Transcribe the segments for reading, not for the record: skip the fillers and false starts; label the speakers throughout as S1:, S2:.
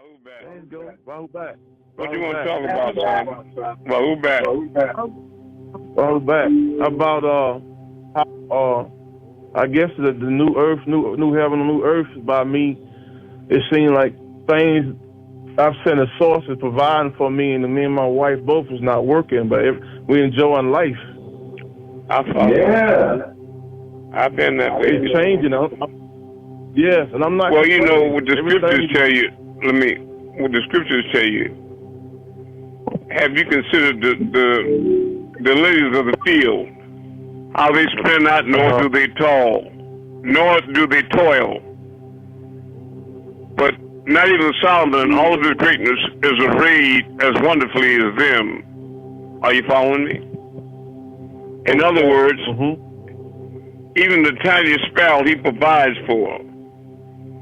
S1: There you go. Rahul back.
S2: What you want to talk about, son? Rahul back.
S1: Rahul back. About I guess the new earth, new heaven, and new earth. By me, it seemed like things I've seen a source is providing for me, and me and my wife both was not working, but we enjoying life.
S2: I follow. Yeah. I've been that way.
S1: It's changing. Yes, and I'm not.
S2: Well, you know what the scriptures tell you. What the scriptures tell you. Have you considered the lilies of the field? How they spin out, nor do they toil, But not even Solomon, all of his greatness, is arrayed as wonderfully as them. Are you following me? In other words, even the tiniest sparrow he provides for.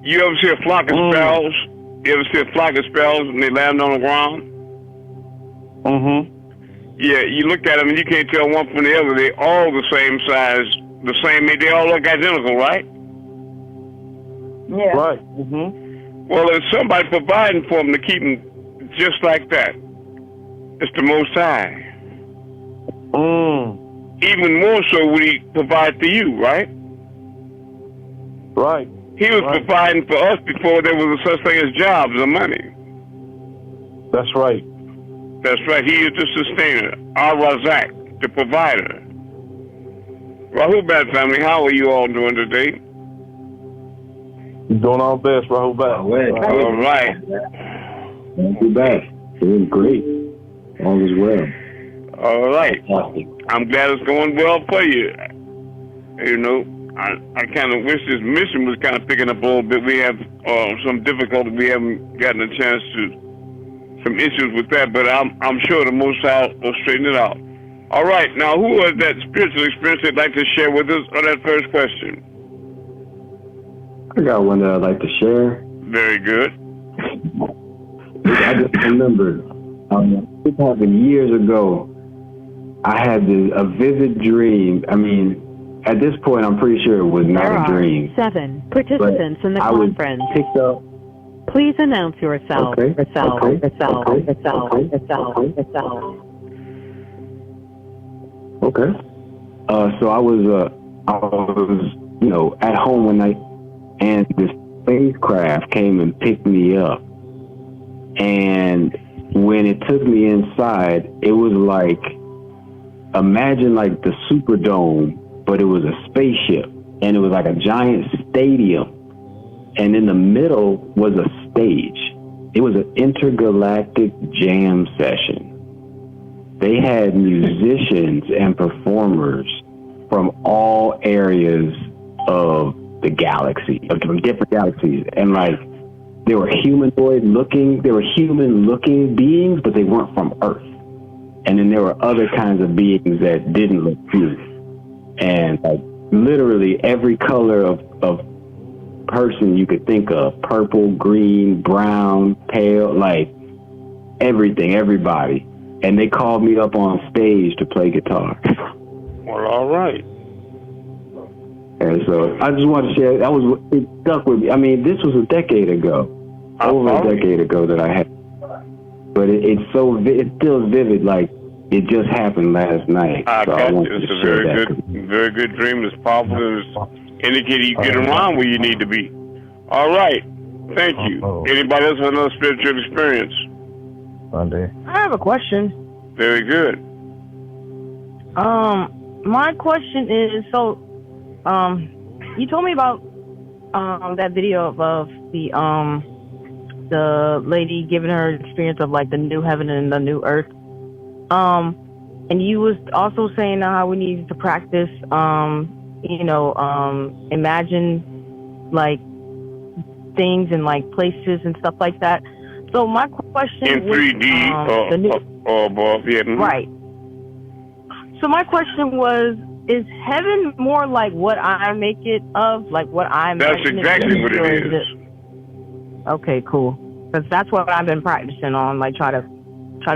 S2: You ever see a flock of sparrows? You ever see a flock of sparrows and they land on the ground? Yeah, you look at them and you can't tell one from the other. They're all the same size, the same. They all look identical, right?
S3: Yeah.
S1: Right.
S2: Well, there's somebody providing for them to keep them just like that. It's the Most High. Even more so would he provide for you, right?
S1: Right.
S2: He was providing for us before there was a such thing as jobs or money.
S1: That's right.
S2: That's right. He is the sustainer, Ar-Razak, the provider. Rahul Bat family, how are you all doing today?
S1: Doing our best, Rahul Bat.
S2: All right.
S4: Rahul Bat. Doing great. All is well.
S2: All right. I'm glad it's going well for you. You know, I kind of wish this mission was kind of picking up a little bit. We have some difficulty. We haven't gotten a chance to, some issues with that, but I'm sure the Most High will straighten it out. All right. Now, who was that spiritual experience they'd like to share with us on that first question?
S4: I got one that I'd like to share.
S2: Very good.
S4: I just remembered, it happened years ago. I had a vivid dream. I mean, at this point, I'm pretty sure it was not a dream.
S5: 7 participants in the conference.
S4: Picked up.
S5: Please announce yourself.
S4: Okay. So I was, at home one night, and this spacecraft came and picked me up. And when it took me inside, it was like, imagine like the Superdome, but it was a spaceship, and it was like a giant stadium, and in the middle was a stage. It was an intergalactic jam session. They had musicians and performers from all areas of the galaxy, from different galaxies, and like they were human looking beings, but they weren't from Earth. And then there were other kinds of beings that didn't look human. And like literally every color of person you could think of, purple, green, brown, pale, like everything, everybody. And they called me up on stage to play guitar.
S2: Well, all right.
S4: And so I just wanted to share, it stuck with me. I mean, this was a decade ago, over a decade ago that I had. But it's still vivid, like it just happened last night.
S2: I got you. It's a very good dream. It's powerful. It's indicating you get around where you need to be. All right. Thank you. Anybody else have another spiritual experience?
S3: I have a question.
S2: Very good.
S3: My question is, you told me about that video of the lady giving her experience of like the new heaven and the new earth. And you was also saying how we need to practice, imagine like things and like places and stuff like that. So my question
S2: in 3D or above, yeah.
S3: Right. So my question was, is heaven more like what I make it of, like what I imagine?
S2: That's exactly what it is.
S3: Okay, cool. Because that's what I've been practicing on, like try to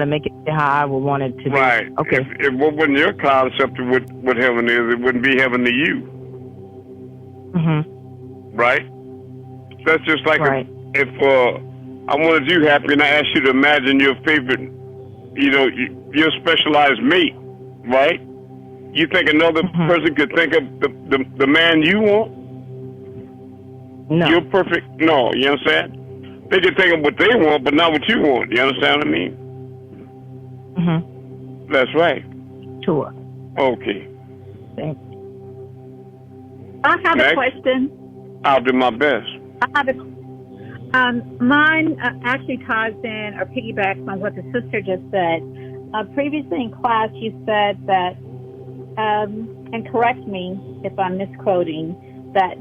S3: make it how I would want it to be.
S2: Right.
S3: Okay.
S2: If what wasn't your concept of what heaven is, it wouldn't be heaven to you.
S3: Mhm.
S2: Right. That's just like if I wanted you happy, and I asked you to imagine your favorite, your specialized mate, right? You think another person could think of the man you want?
S3: No.
S2: You're perfect. No, you understand? They can think of what they want, but not what you want. You understand what I mean? That's right.
S3: Sure.
S2: Okay.
S3: Thanks.
S6: I have
S2: Next.
S6: a question.
S2: I'll do my best.
S6: I have a mine actually ties in or piggybacks on what the sister just said. Previously in class, you said that, and correct me if I'm misquoting, that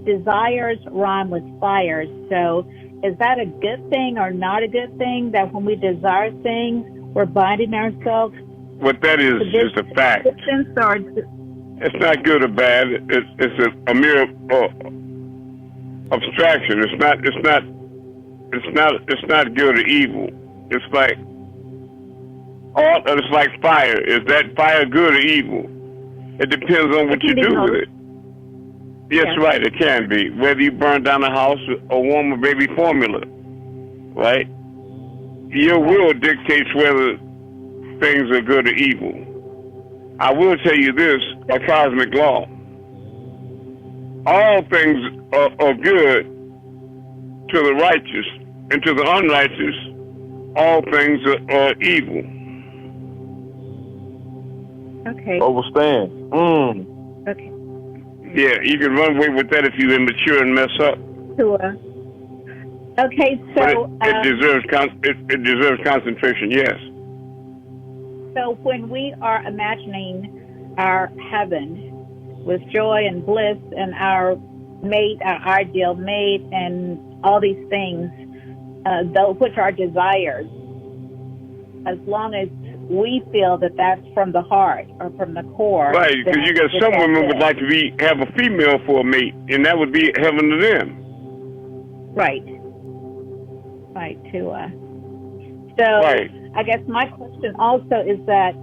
S6: desires rhyme with fires. So is that a good thing or not a good thing, that when we desire things, we're binding ourselves?
S2: What that is a fact. It's not good or bad. It's a mere abstraction. It's not good or evil. It's like fire. Is that fire good or evil? It depends on what you do with it. Yes, right. It can be. Whether you burn down a house or warm a baby formula, right? Your will dictates whether things are good or evil. I will tell you this, a cosmic law. All things are good to the righteous, and to the unrighteous, all things are evil.
S6: Okay.
S1: Overstand.
S6: Okay.
S2: Yeah, you can run away with that if you're immature and mess up.
S6: Sure. Okay, so
S2: But it deserves concentration. Yes.
S6: So when we are imagining our heaven with joy and bliss and our mate, our ideal mate, and all these things, which are desires, as long as we feel that that's from the heart or from the core.
S2: Right, because you got some women would like to have a female for a mate, and that would be heaven to them.
S6: Right. Right, too. So
S2: right.
S6: I guess my question also is that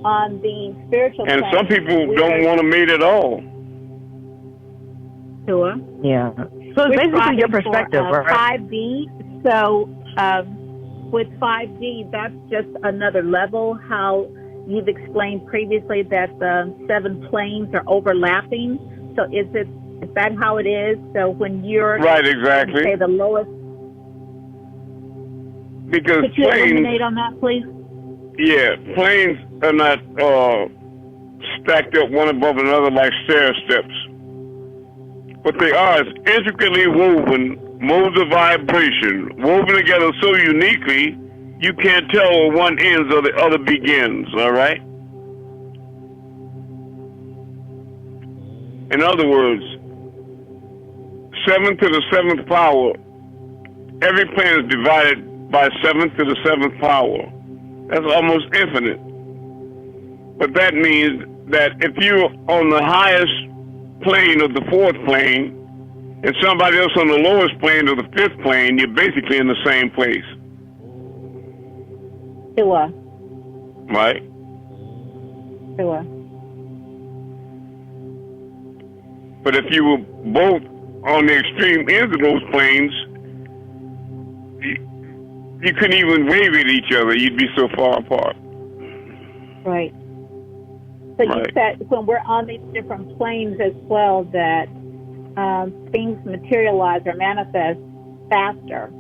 S6: on the spiritual
S2: and
S6: plane,
S2: some people don't want a mate at all.
S6: Sure.
S3: Yeah. So it's basically your perspective, right?
S6: 5D. So with 5D, that's just another level. How you've explained previously that the 7 planes are overlapping. So is that how it is? So when you're
S2: right, exactly.
S6: Say the lowest.
S2: Because
S6: could you illuminate on that, please?
S2: Yeah, planes are not stacked up one above another like stair steps. What they are is intricately woven modes of vibration, woven together so uniquely you can't tell where one ends or the other begins, all right? In other words, 7 to the 7th power, every plane is divided by 7 to the 7th power. That's almost infinite. But that means that if you're on the highest plane of the 4th plane and somebody else on the lowest plane of the 5th plane, you're basically in the same place.
S6: Sure.
S2: Right?
S6: Sure.
S2: But if you were both on the extreme ends of those planes, you couldn't even wave at each other. You'd be so far apart.
S6: Right. So you said when we're on these different planes as well, that things materialize or manifest faster.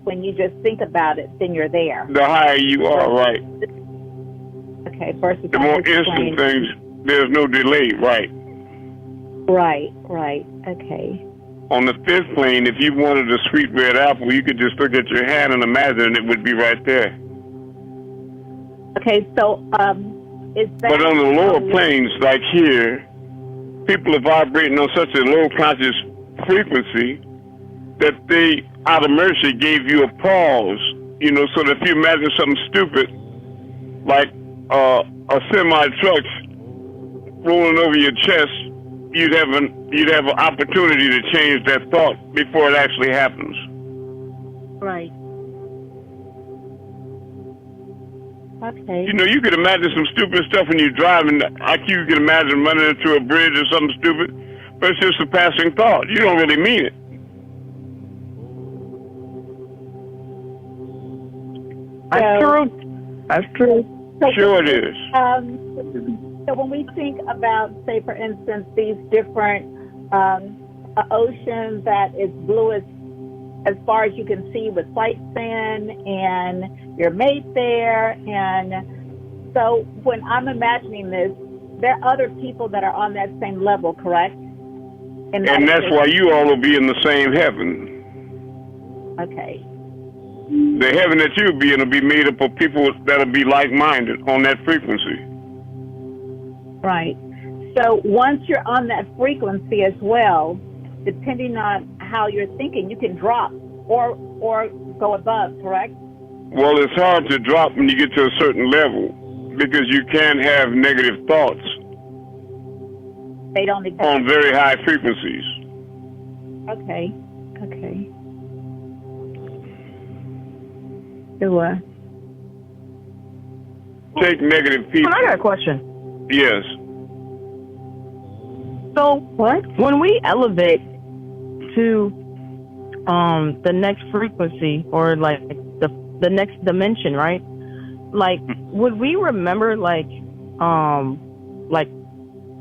S6: When you just think about it, then you're there.
S2: The higher you are, right.
S6: Okay, versus
S2: the more instant things, there's no delay, right.
S6: Right, okay.
S2: On the 5th plane, if you wanted a sweet red apple, you could just look at your hand and imagine it would be right there.
S6: Okay, so is that...
S2: But on the lower planes, like here, people are vibrating on such a low conscious frequency that they, out of mercy, gave you a pause, so that if you imagine something stupid, like a semi-truck rolling over your chest, you'd have an opportunity to change that thought before it actually happens.
S6: Right. Okay.
S2: You could imagine some stupid stuff when you're driving. Like you can imagine running into a bridge or something stupid, but it's just a passing thought. You don't really mean it.
S3: That's true. That's true.
S6: So,
S2: Sure it is.
S6: So when we think about, say, for instance, these different oceans that is blue as far as you can see with white sand and your mate there, and so when I'm imagining this, there are other people that are on that same level, correct?
S2: And that's why you all will be in the same heaven.
S6: Okay.
S2: The heaven that you'll be in will be made up of people that'll be like-minded on that frequency.
S6: Right. So once you're on that frequency as well, depending on how you're thinking, you can drop or go above, correct?
S2: Well, it's hard to drop when you get to a certain level because you can't have negative thoughts
S6: They don't exist.
S2: on very high frequencies.
S6: Okay. Okay. So,
S2: Take negative people.
S3: I got a question.
S2: Yes.
S3: So when we elevate to the next frequency or like the next dimension, right? Like, would we remember like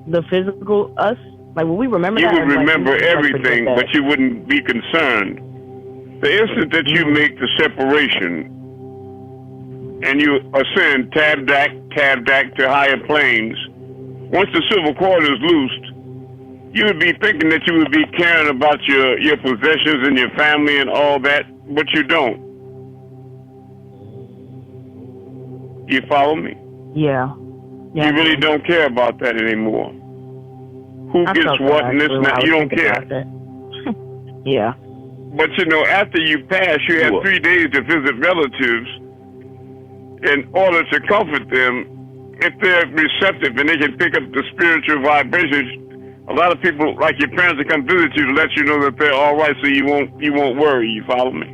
S3: the physical us? Like, would we remember
S2: You
S3: that?
S2: would remember
S3: like,
S2: everything, but you wouldn't be concerned. The instant that you make the separation and you ascend tab back to higher planes, once the civil cord is loosed, you would be thinking that you would be caring about your possessions and your family and all that, but you don't. You follow me?
S3: Yeah.
S2: You really don't care about that anymore. Who
S3: I
S2: gets
S3: felt
S2: what
S3: that,
S2: and this
S3: actually,
S2: and
S3: when I
S2: that, you
S3: was
S2: don't
S3: thinking
S2: care.
S3: about that. Yeah.
S2: But you know, after you pass, you have 3 days to visit relatives in order to comfort them. If they're receptive and they can pick up the spiritual vibrations, a lot of people, like your parents, will come visit you to let you know that they're all right, so you won't worry. You follow me?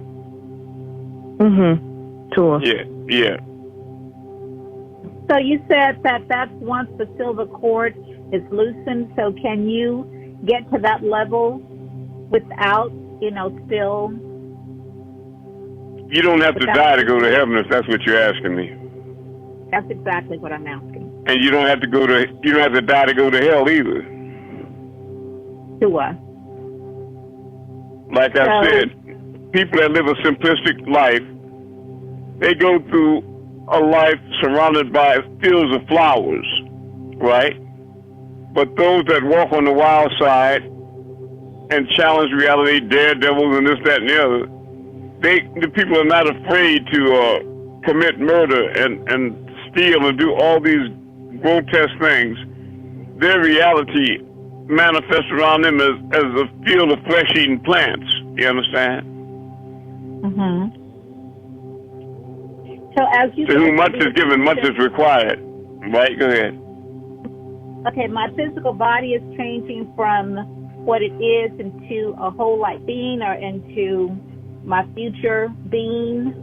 S3: Sure.
S2: Yeah.
S6: so you said that that's once the silver cord is loosened. So can you get to that level without, still?
S2: You don't have to die to go to heaven if that's what you're asking me.
S6: That's exactly what I'm asking.
S2: And you don't have to die to go to hell either.
S6: To what?
S2: Like I said, people that live a simplistic life, they go through a life surrounded by fields of flowers, right? But those that walk on the wild side and challenge reality, daredevils and this, that, and the other, the people are not afraid to commit murder and steal and do all these grotesque things. Their reality manifests around them as a field of flesh-eating plants. You understand?
S6: So as you
S2: To whom much is given, much is required. Right? Go ahead.
S6: Okay, my physical body is changing from what it is into a whole light being, or into my future being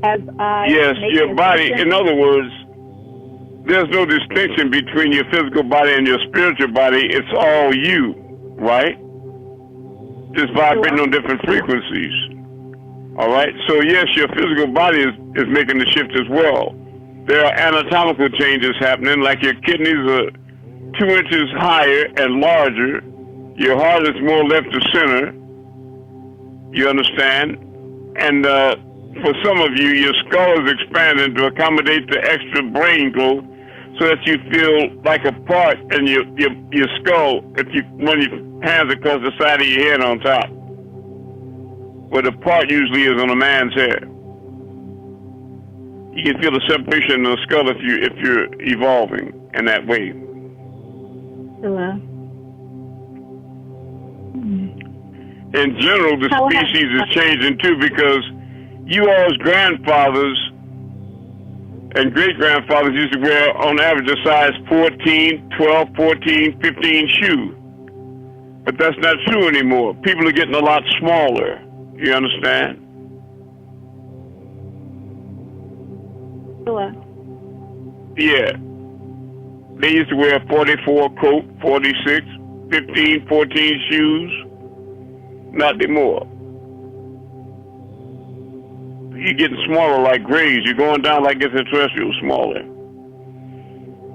S6: as I make
S2: your body,
S6: decision?
S2: in other words, there's no distinction between your physical body and your spiritual body. It's all you, right? Just vibrating on different frequencies. All right? So, yes, your physical body is making the shift as well. There are anatomical changes happening, like your kidneys are 2 inches higher and larger. Your heart is more left to center. You understand? And for some of you, your skull is expanding to accommodate the extra brain growth, so that you feel like a part in your skull if you run your hands across the side of your head on top, where the part usually is on a man's head. You can feel the separation in the skull if you're evolving in that way.
S6: Hello.
S2: In general, the species is changing too, because you all's grandfathers and great-grandfathers used to wear, on average, a size 14, 12, 14, 15 shoe. But that's not true anymore. People are getting a lot smaller. You understand?
S6: Hello.
S2: Yeah. They used to wear a 44 coat, 46, 15, 14 shoes. Not anymore. you're getting smaller like grays. You're going down like extraterrestrial, smaller.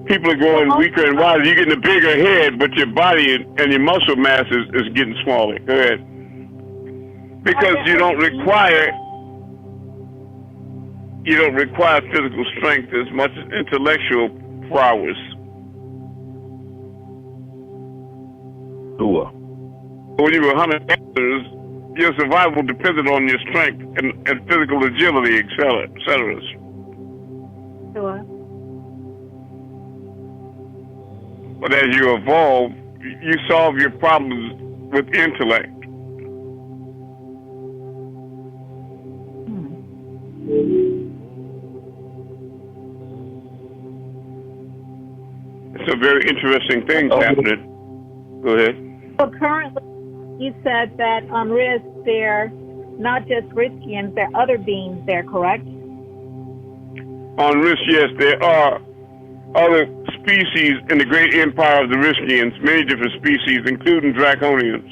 S2: People are growing weaker and wiser. You're getting a bigger head, but your body and your muscle mass is getting smaller. Go ahead. Because you don't require physical strength as much as intellectual prowess.
S1: Sure.
S2: When you were hunting panthers, your survival depended on your strength and physical agility, etc.
S6: Sure.
S2: But as you evolve, you solve your problems with intellect. It's a very interesting thing happening. Go ahead.
S6: So currently, you said that on risk, they're not just Riskians, there are other beings there, correct?
S2: On risk, yes, there are other species in the great empire of the Riskians, many different species, including Draconians.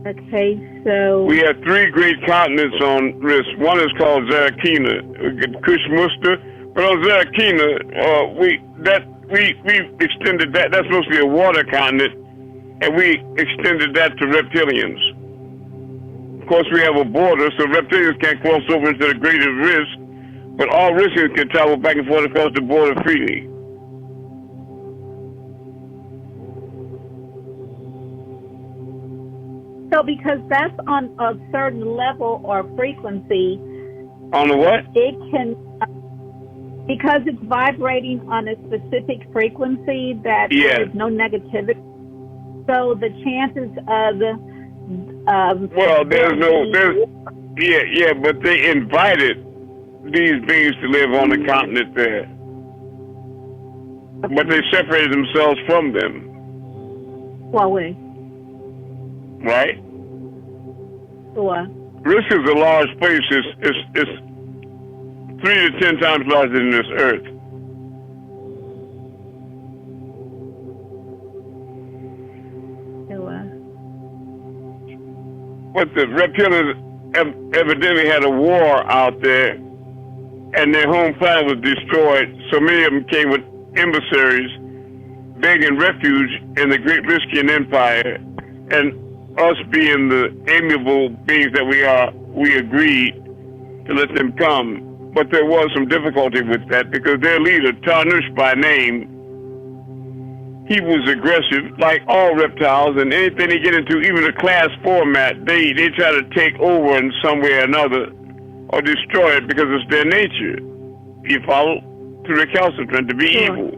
S6: Okay, so...
S2: We have 3 great continents on risk. One is called Zarakina, Kushmuster, but on Zarakina, we extended that. That's mostly a water continent, and we extended that to reptilians. Of course, we have a border, so reptilians can't cross over into the greater risk, but all Riskians can travel back and forth across the border freely.
S6: So because that's on a certain level or frequency...
S2: On the what?
S6: It can... Because it's vibrating on a specific frequency that there's no negativity. So the chances of but they invited these beings to live on the continent there.
S2: But they separated themselves from them.
S6: Huawei.
S2: Right?
S6: Sure.
S2: Risk is a large place. It's 3 to 10 times larger than this Earth. But the reptilians evidently had a war out there, and their home planet was destroyed. So many of them came with emissaries, begging refuge in the Great Riskian Empire. And us being the amiable beings that we are, we agreed to let them come. But there was some difficulty with that because their leader, Tarnush by name, he was aggressive, like all reptiles, and anything they get into, even a class format, they try to take over in some way or another or destroy it because it's their nature. You follow? To recalcitrant, to be evil.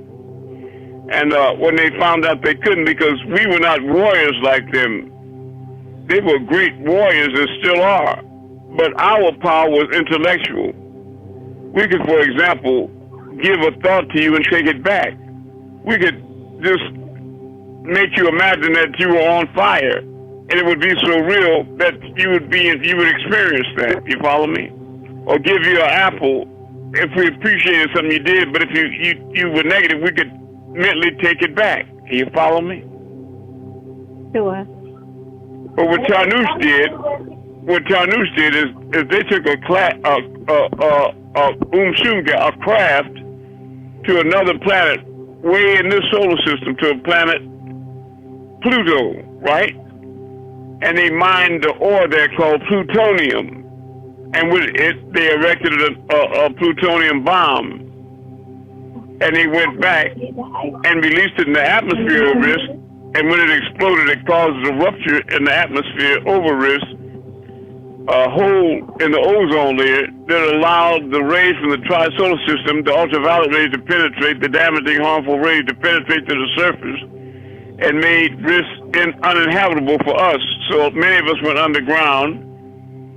S2: And when they found out they couldn't because we were not warriors like them, they were great warriors and still are, but our power was intellectual. We could, for example, give a thought to you and take it back. We could just make you imagine that you were on fire, and it would be so real that you would experience that. You follow me? Or give you an apple if we appreciated something you did, but if you were negative, we could mentally take it back. Can you follow me?
S6: Sure.
S2: But what Tarnush did is they took a craft to another planet way in this solar system, to a planet Pluto, right? And they mined the ore there called plutonium. And with it, they erected a plutonium bomb. And they went back and released it in the atmosphere of risk. And when it exploded, it caused a rupture in the atmosphere over risk, a hole in the ozone layer that allowed the rays from the tri-solar system, the ultraviolet rays, to penetrate, the damaging, harmful rays to penetrate to the surface, and made risk uninhabitable for us. So many of us went underground,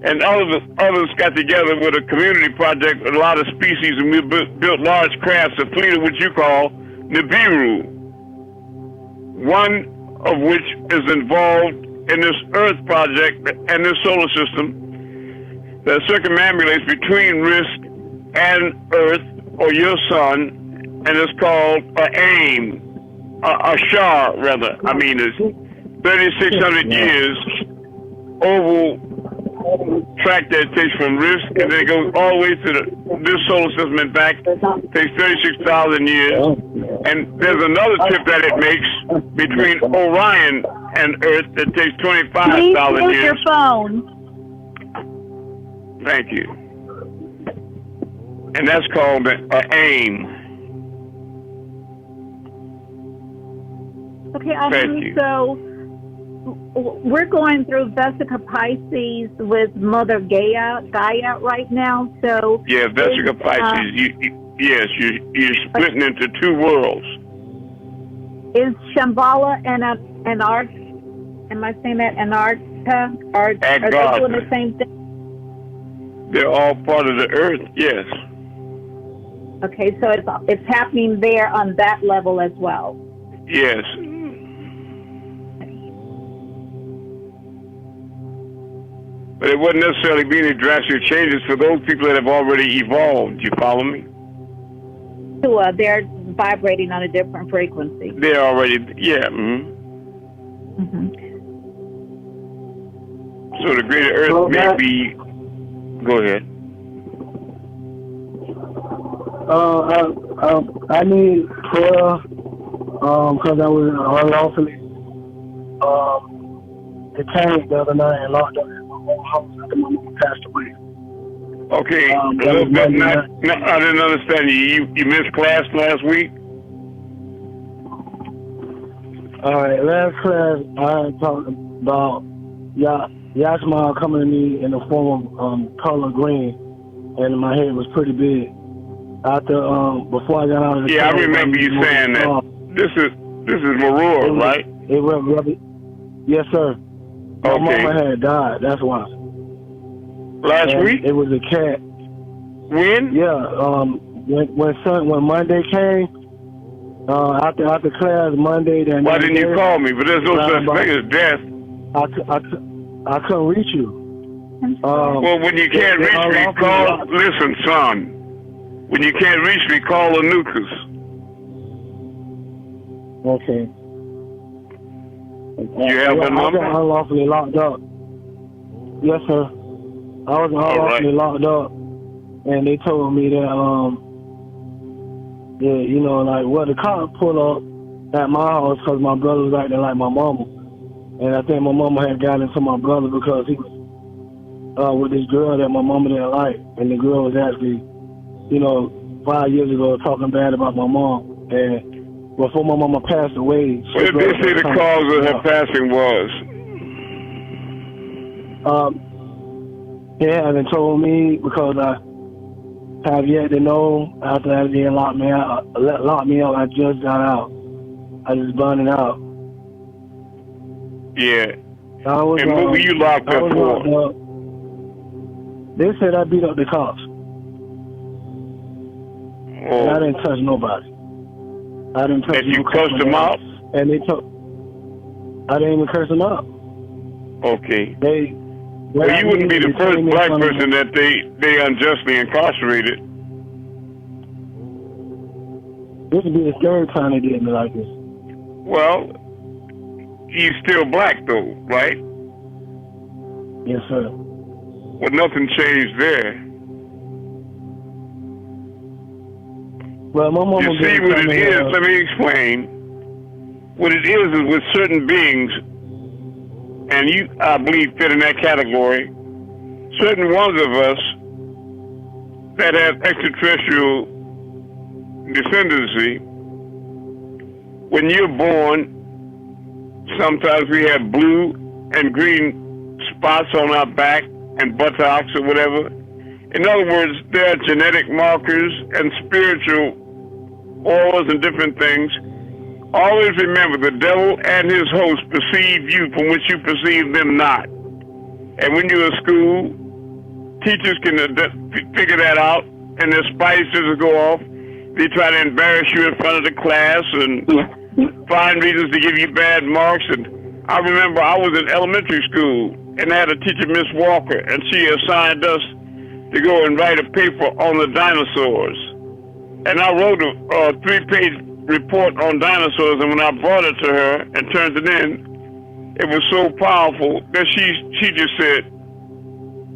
S2: and others got together with a community project with a lot of species, and we built large crafts, a fleet of what you call Nibiru, one of which is involved in this Earth project and this solar system that circumambulates between risk and Earth, or your sun, and it's called a Shah, rather. I mean, it's 3,600 years oval track that it takes from risk, and then it goes all the way to this solar system and back. It takes 36,000 years. And there's another trip that it makes between Orion and Earth that takes 25,000
S6: Please
S2: years.
S6: your phone.
S2: Thank you. And that's called AIM.
S6: Okay,
S2: Thank you.
S6: so we're going through Vesica Pisces with Mother Gaia right now. So
S2: Yeah, Vesica Pisces. You're splitting into two worlds.
S6: Is Shambhala and Antarctica? Am I saying that Antarctica? Are they doing the same thing?
S2: They're all part of the Earth. Yes.
S6: Okay, so it's happening there on that level as well.
S2: Yes. But it wouldn't necessarily be any drastic changes for those people that have already evolved. You follow me?
S6: So they're vibrating on a different frequency.
S2: They're already, yeah. So the greater Earth may be. Go ahead.
S7: I need prayer because I was unlawfully detained the other night and locked up in my own house after my mom passed away.
S2: Okay, a little bit. No, I didn't understand you. You missed class last week?
S7: All right, last class I talked about Yasma coming to me in the form of color green, and my head was pretty big. After before I got out of the
S2: I remember you saying that. This is Marua, right?
S7: It went yes, sir. My mama had died. That's why.
S2: Last week?
S7: It was a cat.
S2: When?
S7: Yeah. When Monday came, after class Monday. Then
S2: why didn't you call me? But there's no such thing as death.
S7: I couldn't reach you.
S2: Well, when you can't reach me, call. Listen, son. When you can't reach me, call Anukas.
S7: Okay.
S2: You have a number?
S7: I was unlawfully locked up. Yes, sir. I was unlawfully locked up, and they told me that, the cops pulled up at my house because my brother was acting like my mama. And I think my mama had gotten into my brother because he was with this girl that my mama didn't like. And the girl was actually, 5 years ago talking bad about my mom. And before my mama passed away...
S2: What did they say the cause of her passing was?
S7: They haven't told me because I have yet to know. After that, they locked me up. I just got out. I just burned out.
S2: Yeah. And what were you locked up for?
S7: They said I beat up the cops.
S2: Oh.
S7: And I didn't touch nobody. I didn't touch
S2: you cursed them out?
S7: And they took. I didn't even curse them out.
S2: Okay.
S7: Well,
S2: you wouldn't be the first black person that they unjustly incarcerated.
S7: This would be the third time they did me like this.
S2: Well, he's still black though, right?
S7: Yes, sir.
S2: Well, nothing changed there.
S7: Well, my mama.
S2: You see what it is? Let me explain. What it is with certain beings, and you, I believe, fit in that category. Certain ones of us that have extraterrestrial descendancy, when you're born, sometimes we have blue and green spots on our back and buttocks or whatever. In other words, there are genetic markers and spiritual auras and different things. Always remember, the devil and his host perceive you from which you perceive them not. And when you're in school, teachers can figure that out, and their spices will go off. They try to embarrass you in front of the class and find reasons to give you bad marks. And I remember I was in elementary school, and I had a teacher, Miss Walker, and she assigned us to go and write a paper on the dinosaurs. And I wrote a 3-page report on dinosaurs, and when I brought it to her and turned it in, it was so powerful that she just said,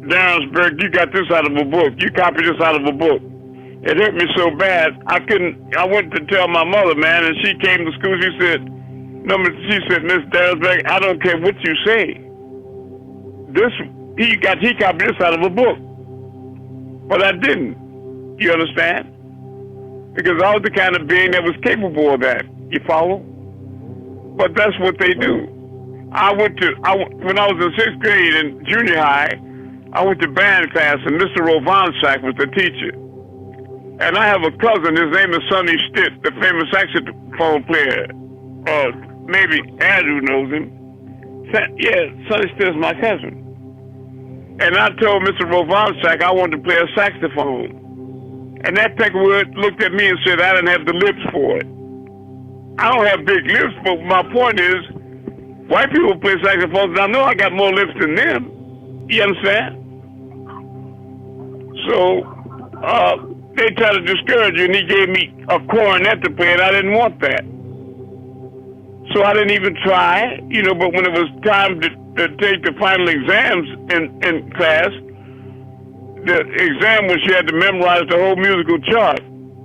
S2: Darrensburg, you got this out of a book. You copied this out of a book. It hurt me so bad, I went to tell my mother, man, and she came to school. She said, Miss Darrensburg, I don't care what you say. He copied this out of a book. But I didn't. You understand? Because I was the kind of being that was capable of that. You follow? But that's what they do. When I was in 6th grade in junior high, I went to band class, and Mr. Rovansak was the teacher. And I have a cousin, his name is Sonny Stitt, the famous saxophone player. Maybe Andrew knows him. Yeah, Sonny Stitt is my cousin. And I told Mr. Rovansak I wanted to play a saxophone. And that peckerwood looked at me and said I didn't have the lips for it. I don't have big lips, but my point is, white people play saxophones, and I know I got more lips than them. You understand? So, they tried to discourage you, and he gave me a cornet to play, and I didn't want that. So I didn't even try, but when it was time to take the final exams in class, the exam was you had to memorize the whole musical chart.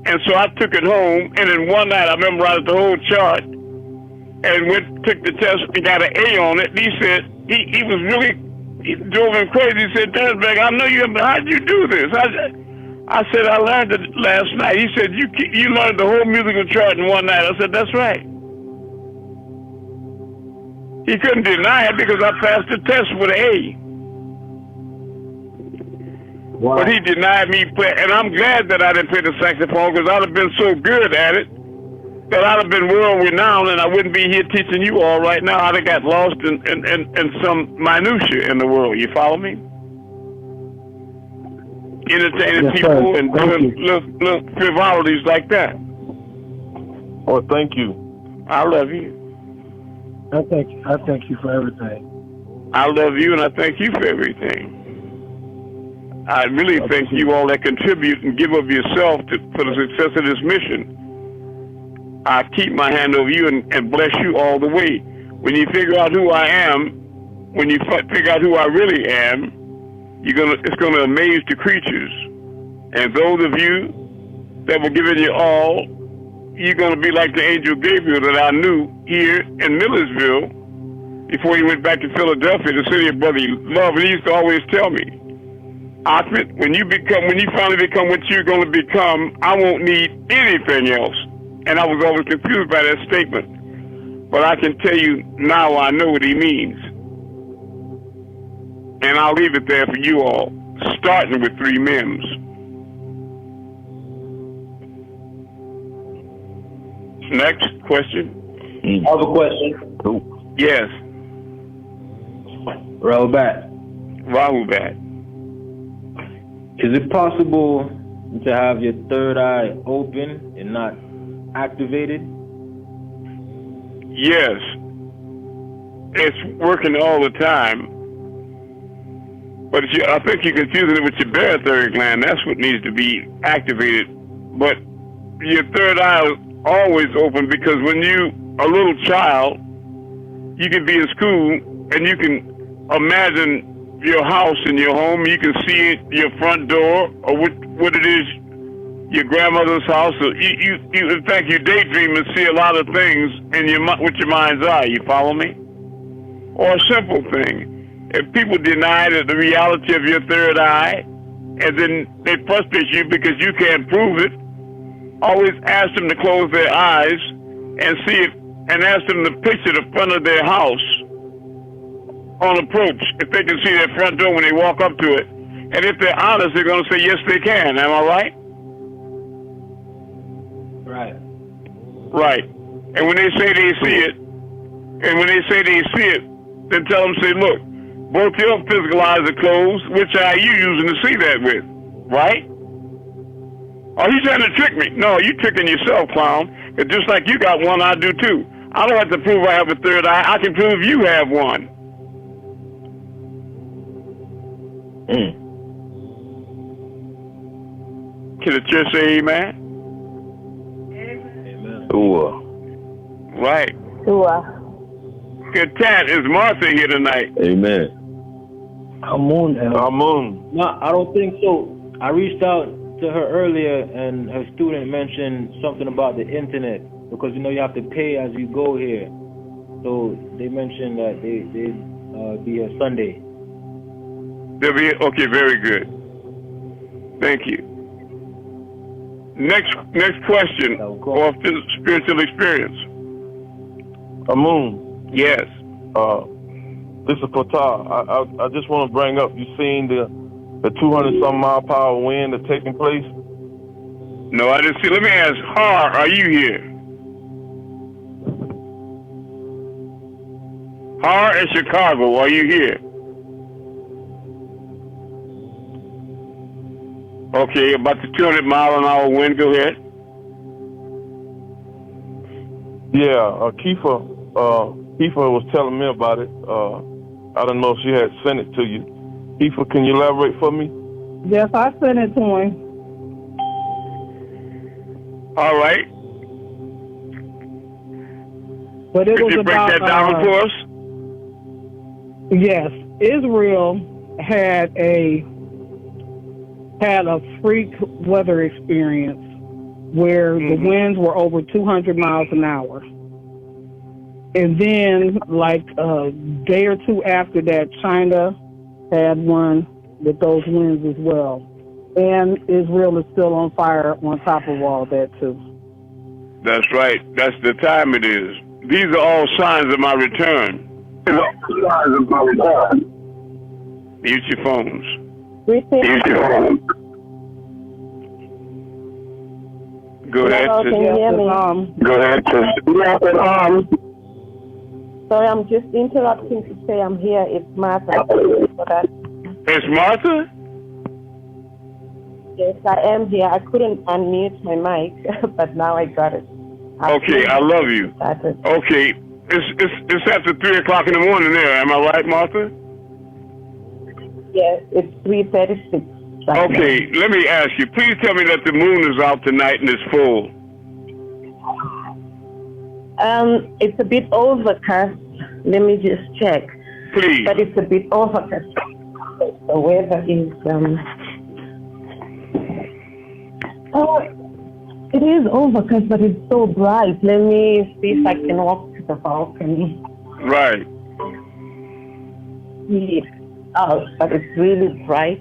S2: And so I took it home, and in one night I memorized the whole chart, and took the test and got an A on it. And he said, he was really, he drove him crazy. He said, Darrensburg, I know you, how'd you do this? I said, I learned it last night. He said, you learned the whole musical chart in one night. I said, that's right. He couldn't deny it because I passed the test with an A. Wow. But he denied me play, and I'm glad that I didn't play the saxophone because I'd have been so good at it that I'd have been world renowned, and I wouldn't be here teaching you all right now. I'd have got lost in some minutia in the world. You follow me? Entertaining people and doing little frivolities like that.
S1: Oh, thank you.
S2: I love you.
S7: I thank you for everything.
S2: I love you, and I thank you for everything. I really thank you all that contribute and give of yourself for the success of this mission. I keep my hand over you and bless you all the way. When you figure out who I am, when you figure out who I really am, it's gonna amaze the creatures. And those of you that were giving you all, you're gonna be like the angel Gabriel that I knew here in Millersville before he went back to Philadelphia, the city of brotherly love. And he used to always tell me, Osmond, when you finally become what you're going to become, I won't need anything else. And I was always confused by that statement. But I can tell you now I know what he means. And I'll leave it there for you all, starting with 3 Mims. Next question.
S8: I have a question.
S1: Cool.
S2: Yes. Rahubat.
S8: Is it possible to have your third eye open and not activated?
S2: Yes. It's working all the time. But I think you're confusing it with your barotheric gland. That's what needs to be activated. But your third eye is always open because when you a little child, you can be in school and you can imagine your house and your home. You can see it, your front door, or what it is, your grandmother's house. Or you in fact, you daydream and see a lot of things in with your mind's eye. You follow me? Or a simple thing. If people deny the reality of your third eye, and then they frustrate you because you can't prove it, always ask them to close their eyes and and ask them to picture the front of their house on approach, if they can see their front door when they walk up to it. And if they're honest, they're going to say, yes, they can. Am I right?
S8: Right.
S2: Right. And when they say they see it, then tell them, say, look, both your physical eyes are closed. Which eye are you using to see that with? Right? Are you trying to trick me? No, you tricking yourself, clown. It's just like you got one, I do too. I don't have to prove I have a third eye. I can prove you have one. Can the church say amen?
S8: Amen.
S1: Ooh.
S2: Right.
S3: Ooh.
S2: Good tat. Is Martha here tonight?
S1: Amen.
S7: Amun-Rayay.
S1: Amun.
S8: No, I don't think so. I reached out to her earlier, and her student mentioned something about the internet because you have to pay as you go here. So they mentioned that they'd be here Sunday.
S2: They'll be okay. Very good. Thank you. Next question or spiritual experience.
S1: Amun.
S2: Yes.
S1: This is Qatar. I just want to bring up. You seen the 200-some mile per hour wind that's taking place?
S2: No, I didn't see. Let me ask. Har, are you here? Har in Chicago. Are you here? Okay, about the 200-mile-an-hour wind. Go ahead.
S1: Yeah, Kiefer was telling me about it. I don't know if she had sent it to you. Kiefer, can you elaborate for me?
S3: Yes, I sent it to him.
S2: All right.
S3: But it
S2: Could
S3: was
S2: you break
S3: about,
S2: that down for us?
S3: Yes, Israel had a freak weather experience where the winds were over 200 miles an hour. And then, like a day or two after that, China had one with those winds as well. And Israel is still on fire on top of all that, too.
S2: That's right. That's the time it is. These are all signs of my return. Mute your phones.
S9: Mute your phones.
S2: Go ahead.
S9: Hello, can you hear me?
S2: Go ahead.
S9: Sorry, I'm just interrupting to say I'm here. It's Martha. For that.
S2: It's Martha?
S9: Yes, I am here. I couldn't unmute my mic, but now I got it.
S2: Okay, I love you. Okay, it's after 3 o'clock in the morning there. Am I right, Martha?
S9: Yes, it's 3:36.
S2: Okay, let me ask you. Please tell me that the moon is out tonight and it's full.
S9: It's a bit overcast. Let me just check.
S2: Please.
S9: But it's a bit overcast. The weather is it is overcast, but it's so bright. Let me see if I can walk to the balcony.
S2: Right.
S9: Yeah. Oh, but it's really bright.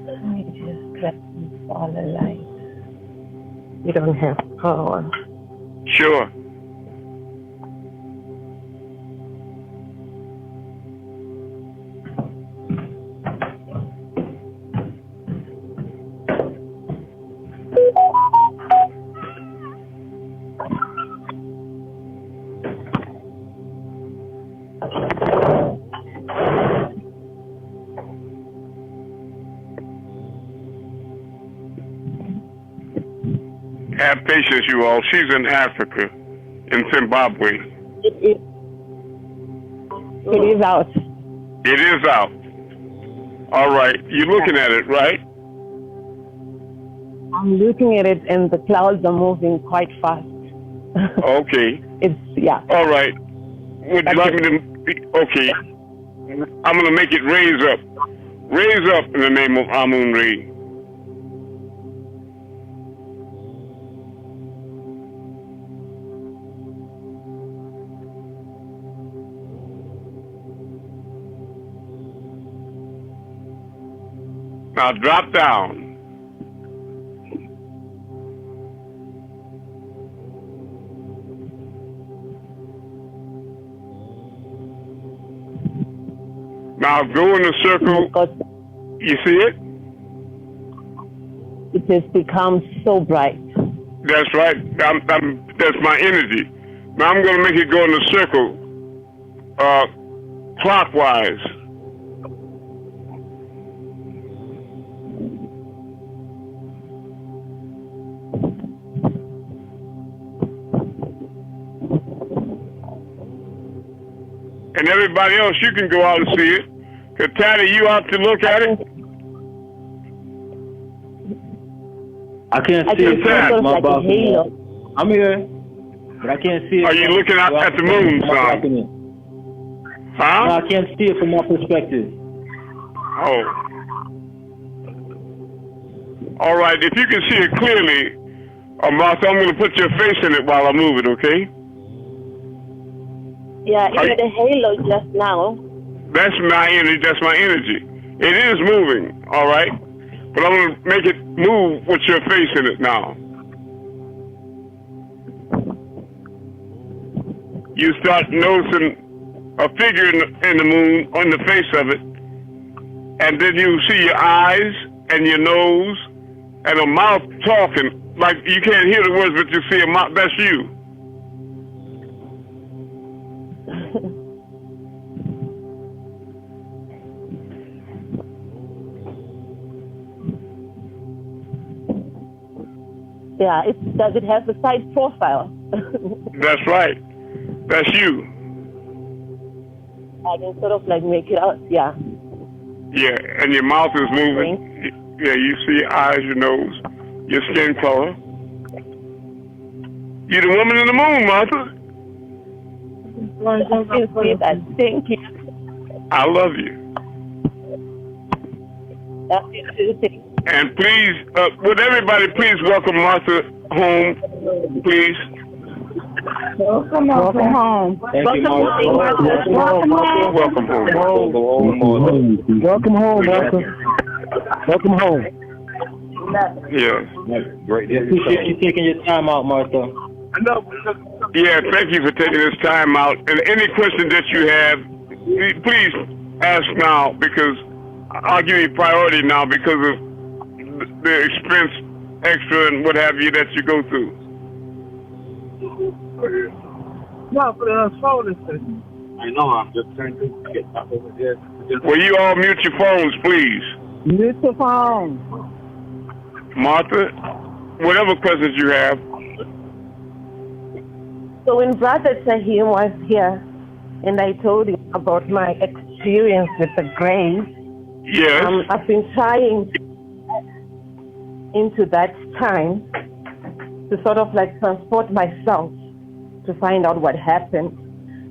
S9: Let me just grab all the lights. You don't have power.
S2: Sure. Have patience, you all. She's in Africa, in Zimbabwe.
S9: It is out.
S2: It is out. All right. You're looking at it, right?
S9: I'm looking at it, and the clouds are moving quite fast.
S2: Okay.
S9: Yeah.
S2: All right. Would you like me to? Okay. I'm going to make it raise up. Raise up in the name of Amun-Rayay. Now drop down. Now go in a circle. You see it?
S9: It has become so bright.
S2: That's right. That's my energy. Now I'm going to make it go in a circle, clockwise. And everybody else, you can go out and see it. Katata, you out to look at it?
S8: I can't see it.
S9: Like a halo.
S8: I'm here, but I can't see it.
S2: Are you looking out at the moon, son? Huh?
S8: No, I can't see it from my perspective.
S2: Oh. All right, if you can see it clearly, Martha, I'm going to put your face in it while I move it, okay?
S9: Yeah, you had a halo just now.
S2: That's my energy. That's my energy. It is moving, all right? But I'm going to make it move with your face in it now. You start noticing a figure in the moon on the face of it, and then you see your eyes and your nose and a mouth talking. Like you can't hear the words, but you see a mouth. That's you.
S9: Yeah, does it have the side profile?
S2: That's right. That's you.
S9: I can sort of like make it out, yeah.
S2: Yeah, and your mouth is moving. Yeah, you see your eyes, your nose, your skin color. You're the woman in the moon, Martha.
S9: I can see that. Thank you.
S2: I love you.
S9: That's it.
S2: And please, would everybody please welcome Martha home, please?
S9: Welcome home.
S8: Thank you, Martha.
S2: Welcome home.
S7: Welcome home, Martha. Welcome home.
S2: Yeah.
S8: Great. Appreciate you taking your time out, Martha.
S2: Yeah, thank you for taking this time out. And any question that you have, please ask now, because I'll give you priority now because of the expense extra and what have you that you go through.
S1: No, for the phone.
S7: I know, I'm just trying to get up over there.
S2: Will you all mute your phones, please?
S9: Mute your phone.
S2: Martha, whatever questions you have.
S9: So when Brother Tahim was here, and I told him about my experience with the grave,
S2: yes,
S9: I've been trying into that time to sort of like transport myself to find out what happened.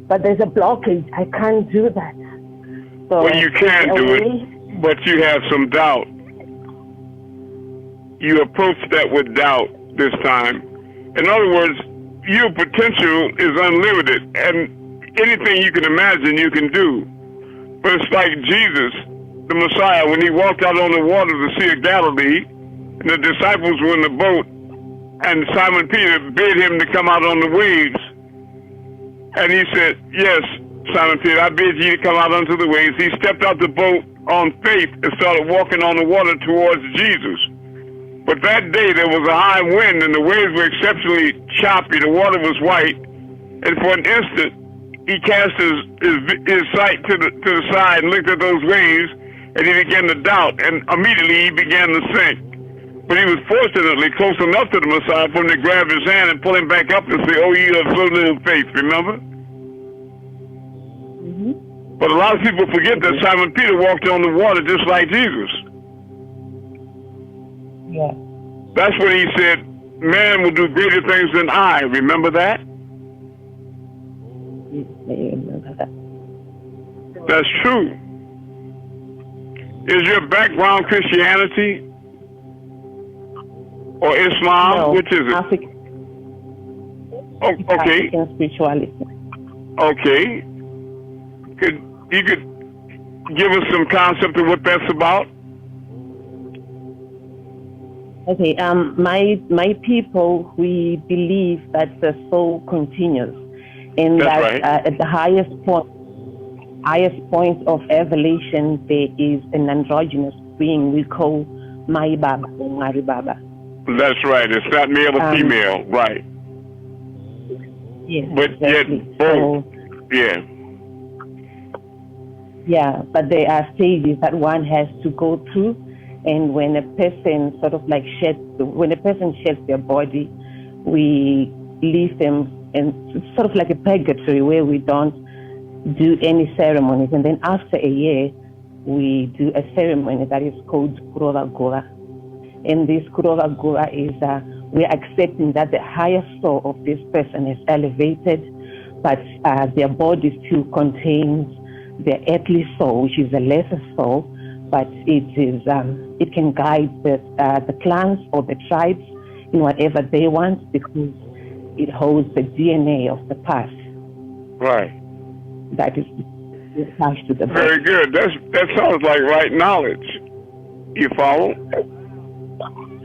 S9: But there's a blockage. I can't do that. So
S2: well, you can do it, but you have some doubt. You approach that with doubt this time. In other words, your potential is unlimited, and anything you can imagine you can do. But it's like Jesus, the Messiah, when he walked out on the water of the Sea of Galilee, and the disciples were in the boat, and Simon Peter bid him to come out on the waves. And he said, yes, Simon Peter, I bid you to come out onto the waves. He stepped out the boat on faith and started walking on the water towards Jesus. But that day there was a high wind and the waves were exceptionally choppy. The water was white. And for an instant, he cast his sight to the side and looked at those waves, and he began to doubt. And immediately he began to sink. But he was fortunately close enough to the Messiah for him to grab his hand and pull him back up and say, oh, you have so little faith, remember?
S9: Mm-hmm.
S2: But a lot of people forget that Simon Peter walked on the water just like Jesus.
S9: Yeah.
S2: That's when he said, man will do greater things than I. Remember that? That's true. Is your background Christianity or Islam?
S9: No,
S2: which is it?
S9: African spirituality.
S2: Okay. Could you give us some concept of what that's about?
S9: Okay. My people, we believe that the soul continues, and
S2: that's
S9: that
S2: right.
S9: At the highest point of evolution, there is an androgynous being we call Mai Baba or Mari Baba.
S2: That's right. It's not male or female, right?
S9: Yes,
S2: but
S9: exactly.
S2: yet both.
S9: So,
S2: yeah.
S9: Yeah, but there are stages that one has to go through, and when a person sort of like sheds their body, we leave them in sort of like a purgatory where we don't do any ceremonies, and then after a year, we do a ceremony that is called Kurora Gora. And this Kurora Gora is we're accepting that the higher soul of this person is elevated, but their body still contains their earthly soul, which is a lesser soul, but it can guide the clans or the tribes in whatever they want, because it holds the DNA of the past.
S2: Right.
S9: That is attached to the body.
S2: Very good. That sounds like right knowledge. You follow?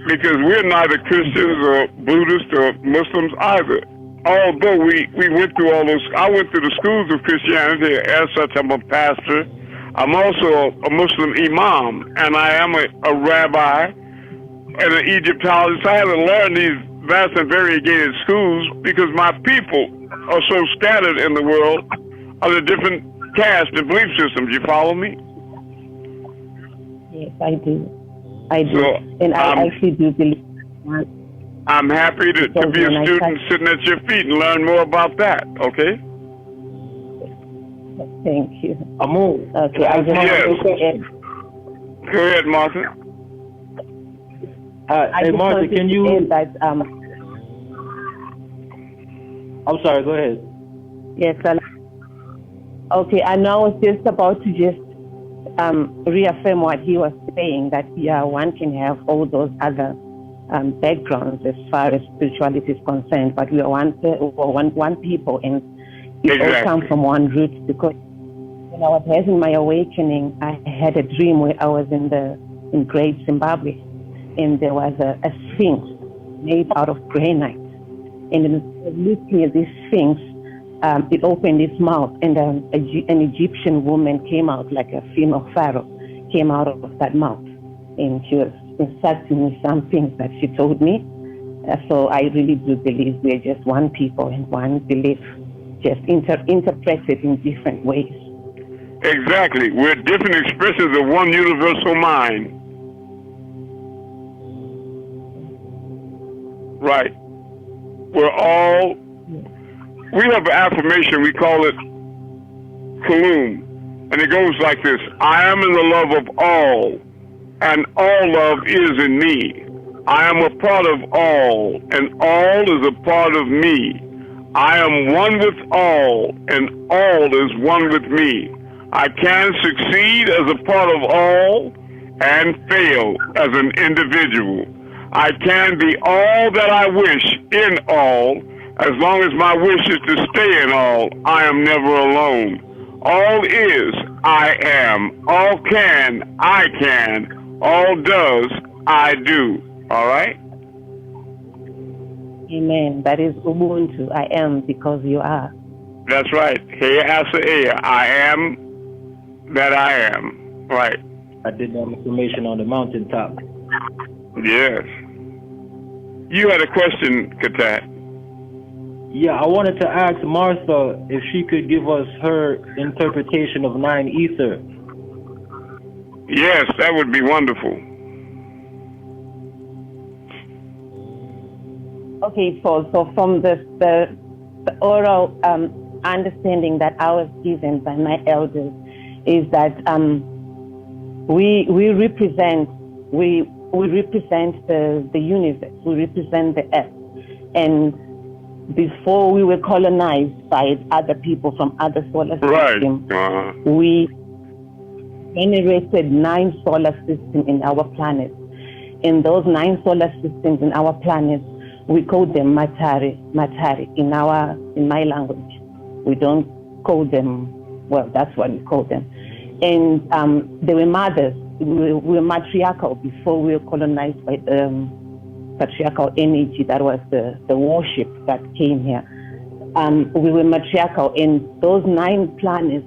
S2: Because we're neither Christians or Buddhists or Muslims either. Although we went through all those, I went through the schools of Christianity. As such, I'm a pastor. I'm also a Muslim imam, and I am a rabbi and an Egyptologist. I had to learn these vast and variegated schools because my people are so scattered in the world of the different castes and belief systems. You follow me?
S9: Yes, I do. I do.
S2: So,
S9: and I actually do believe.
S2: I'm happy to be a student sitting at your feet and learn more about that, okay?
S9: Thank you.
S8: Amun.
S9: Okay, I just
S2: Go ahead, Martha.
S8: Hey, Martha, can you...
S9: That,
S8: I'm sorry, go ahead.
S9: Yes, okay, I know I was just about to just reaffirm what he was saying, that one can have all those other backgrounds as far as spirituality is concerned, but we are one people, and we all come from one root. Because when I was having my awakening, I had a dream where I was in Great Zimbabwe, and there was a sphinx made out of granite, and looking at this sphinx, it opened its mouth, and an Egyptian woman came out, like a female pharaoh, came out of that mouth, and she was instructing me some things that she told me. So I really do believe we're just one people and one belief, just interpreted in different ways.
S2: Exactly. We're different expressions of one universal mind. Right. We have an affirmation, we call it Kulum, and it goes like this: I am in the love of all, and all love is in me. I am a part of all, and all is a part of me. I am one with all, and all is one with me. I can succeed as a part of all and fail as an individual. I can be all that I wish in all. As long as my wish is to stay in all, I am never alone. All is, I am. All can, I can. All does, I do. All right?
S9: Amen. That is Ubuntu. I am because you are.
S2: That's right. Hey, I am that I am. Right.
S8: I did that information on the mountaintop.
S2: Yes. You had a question, Katat.
S8: Yeah, I wanted to ask Martha if she could give us her interpretation of 9 ether.
S2: Yes, that would be wonderful.
S9: Okay, so from the oral understanding that I was given by my elders is that we represent the universe, we represent the earth, and before we were colonized by other people from other solar systems, we generated 9 solar systems in our planet. In those 9 solar systems in our planet, we call them matari in my language. We don't call them, well, that's what we call them. And they were mothers. We were matriarchal before we were colonized by patriarchal energy. That was the worship that came here. We were matriarchal, and those 9 planets,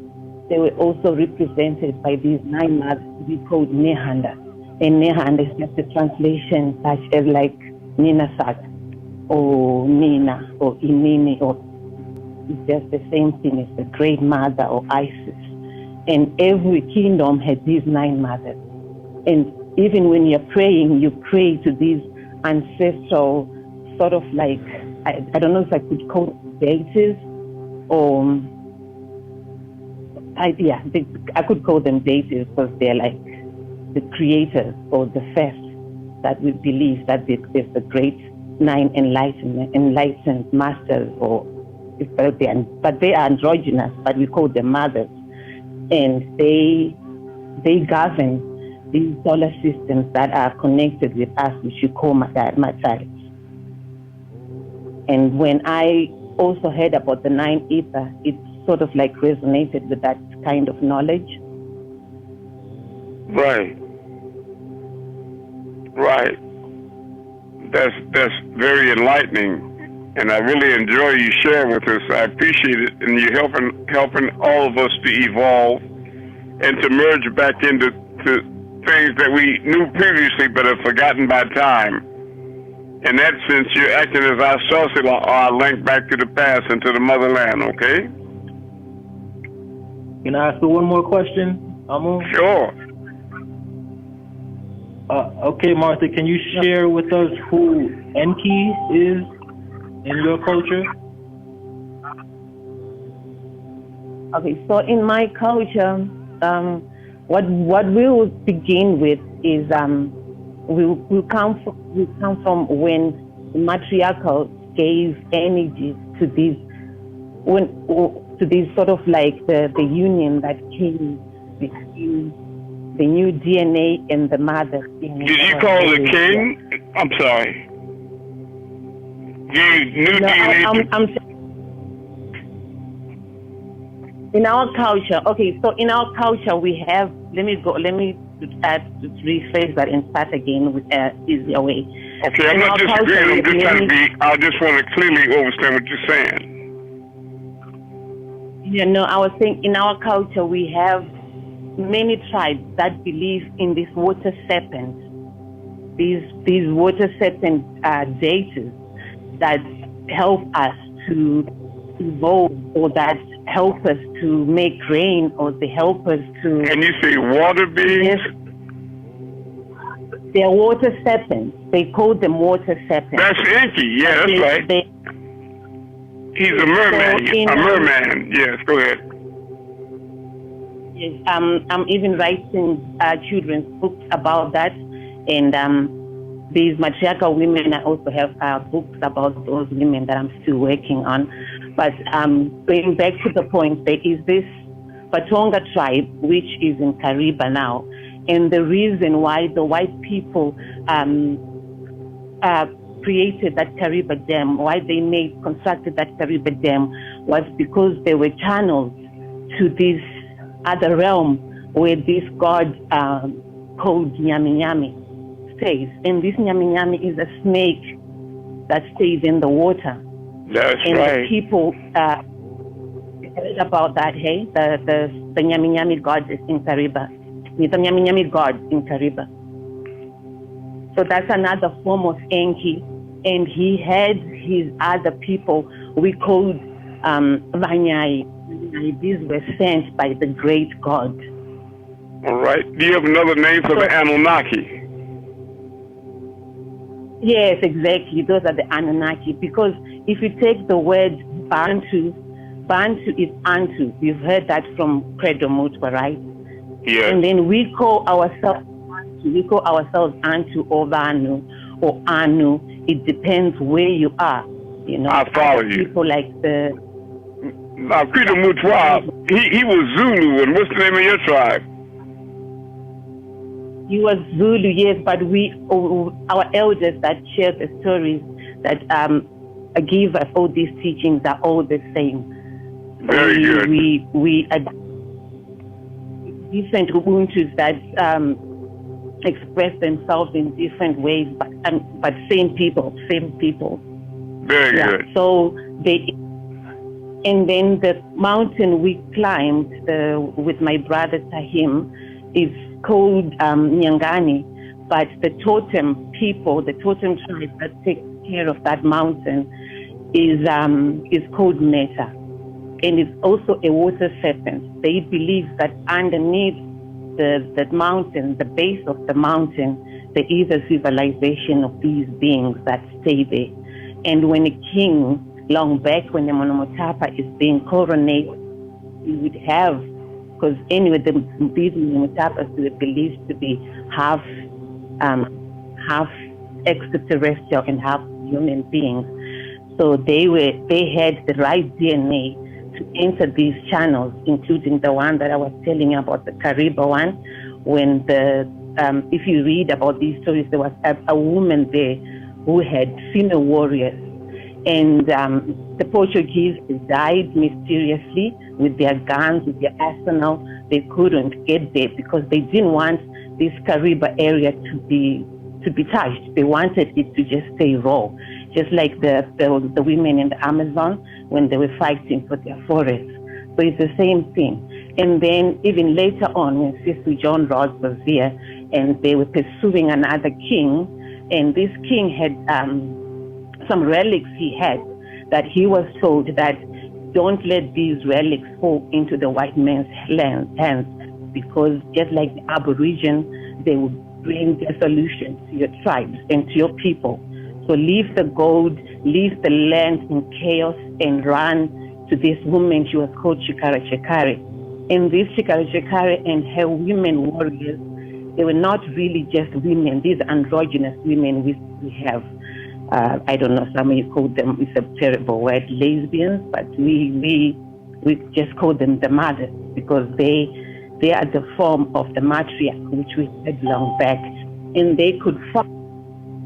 S9: they were also represented by these 9 mothers we called Nehanda. And Nehanda is just a translation such as like Ninasat or Nina or Inini, or it's just the same thing as the Great Mother or Isis. And every kingdom had these 9 mothers. And even when you're praying, you pray to these ancestral sort of like, I don't know if I could call it deities or, I could call them deities because they're like the creators or the first that we believe that there's a great 9 enlightened masters, but they are androgynous, but we call them mothers, and they govern these solar systems that are connected with us, which you call Matari. And when I also heard about the 9 ether, it sort of like resonated with that kind of knowledge.
S2: Right. That's very enlightening. And I really enjoy you sharing with us. I appreciate it, and you helping all of us to evolve and to merge back into things that we knew previously but have forgotten by time. In that sense, you're acting as our source or our link back to the past and to the motherland. Okay?
S8: Can I ask you one more question, Amun?
S2: Sure.
S8: Okay, Martha, can you share with us who Enki is in your culture?
S9: Okay, so in my culture, what we will begin with is we come from when the matriarchal gave energy to these sort of like the union that came between the new DNA and the mother.
S2: Did you call the king? I'm sorry. New DNA.
S9: In our culture, okay, so in our culture we have, let me rephrase that and start again with easier way.
S2: Okay, I'm not disagreeing, I just want to clearly understand what you're saying.
S9: Yeah, no, I was saying in our culture we have many tribes that believe in this water serpent, these water serpent deities that help us to evolve, or that help us to make rain, or they help us to...
S2: And you say water beings?
S9: Yes. They're water serpents. They call them water serpents.
S2: That's Enki, yeah, that's right. He's a merman. So a merman, yes, go ahead.
S9: Yes, I'm even writing children's books about that, and these matriarchal women, I also have books about those women that I'm still working on. But going back to the point, there is this Batonga tribe, which is in Kariba now, and the reason why the white people created that Kariba Dam, why they constructed that Kariba Dam, was because they were channeled to this other realm where this god called Nyami Nyami stays. And this Nyami Nyami is a snake that stays in the water.
S2: That's
S9: and
S2: right.
S9: The people heard about that, hey? The Nyami Nyami god is in Kariba. The Nyami Nyami god in Kariba. So that's another form of Enki. And he had his other people we called Vanyai. These were sent by the great god.
S2: All right. Do you have another name for the Anunnaki?
S9: Yes, exactly. Those are the Anunnaki. Because if you take the word Bantu, Bantu is Antu. You've heard that from Credo Mutwa, right?
S2: Yes.
S9: And then we call ourselves Antu or Vanu or Anu. It depends where you are. You know,
S2: I follow you.
S9: People like the...
S2: Now, Credo Mutwa, he was Zulu, and what's the name of your tribe?
S9: He was Zulu, yes, but our elders that share the stories that give us all these teachings are all the same.
S2: Very good.
S9: We are different Ubuntus that express themselves in different ways, but same people.
S2: Very good.
S9: So and then the mountain we climbed with my brother Tahim is called Nyangani, but the totem tribe that takes care of that mountain is called Meta, and it's also a water serpent. They believe that underneath the mountain, the base of the mountain, there is a civilization of these beings that stay there. And when a king, long back when the Monomotapa is being coronated, you would have, because anyway, these Monomotapas were believed to be half extraterrestrial and half human beings. So they had the right DNA to enter these channels, including the one that I was telling you about, the Kariba one. When if you read about these stories, there was a woman there who had female warriors, and the Portuguese died mysteriously with their guns, with their arsenal. They couldn't get there because they didn't want this Kariba area to be touched. They wanted it to just stay raw, just like the women in the Amazon when they were fighting for their forests. So it's the same thing. And then even later on, when Sister John Ross was there, and they were pursuing another king, and this king had some relics he had that he was told that don't let these relics fall into the white man's hands, because just like the Aborigines, they would bring dissolution to your tribes and to your people. So leave the gold, leave the land in chaos, and run to this woman. She was called Chikara Chikari. And this Chikara Chikari and her women warriors, they were not really just women. These androgynous women we have. I don't know, some of you call them, it's a terrible word, lesbians, but we just call them the mothers, because they are the form of the matriarch, which we said long back. And they could fight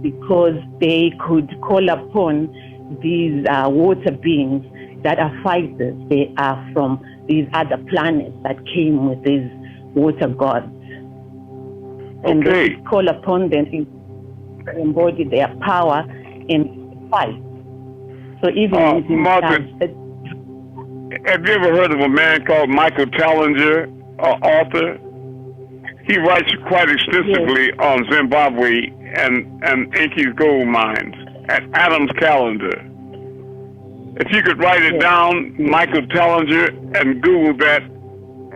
S9: because they could call upon these water beings that are fighters. They are from these other planets that came with these water gods. And they call upon them to embody their power in fight. So even
S2: Margaret, have you ever heard of a man called Michael Tallinger, author? He writes quite extensively on Zimbabwe and Inky's gold mines at Adam's Calendar. If you could write it down, Michael Tallinger, and Google that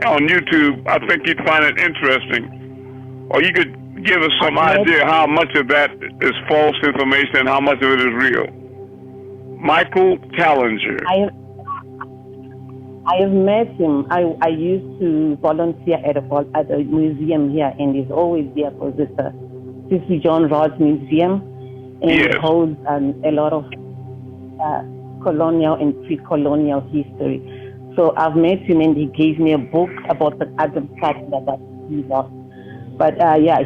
S2: on YouTube, I think you'd find it interesting. Or you could give us some idea how much of that is false information and how much of it is real. Michael Tallinger.
S9: I have met him. I used to volunteer at a museum here, and he's always there because it's a Sister John Ross Museum, and it holds a lot of colonial and pre-colonial history. So I've met him, and he gave me a book about the other parts that he's got. But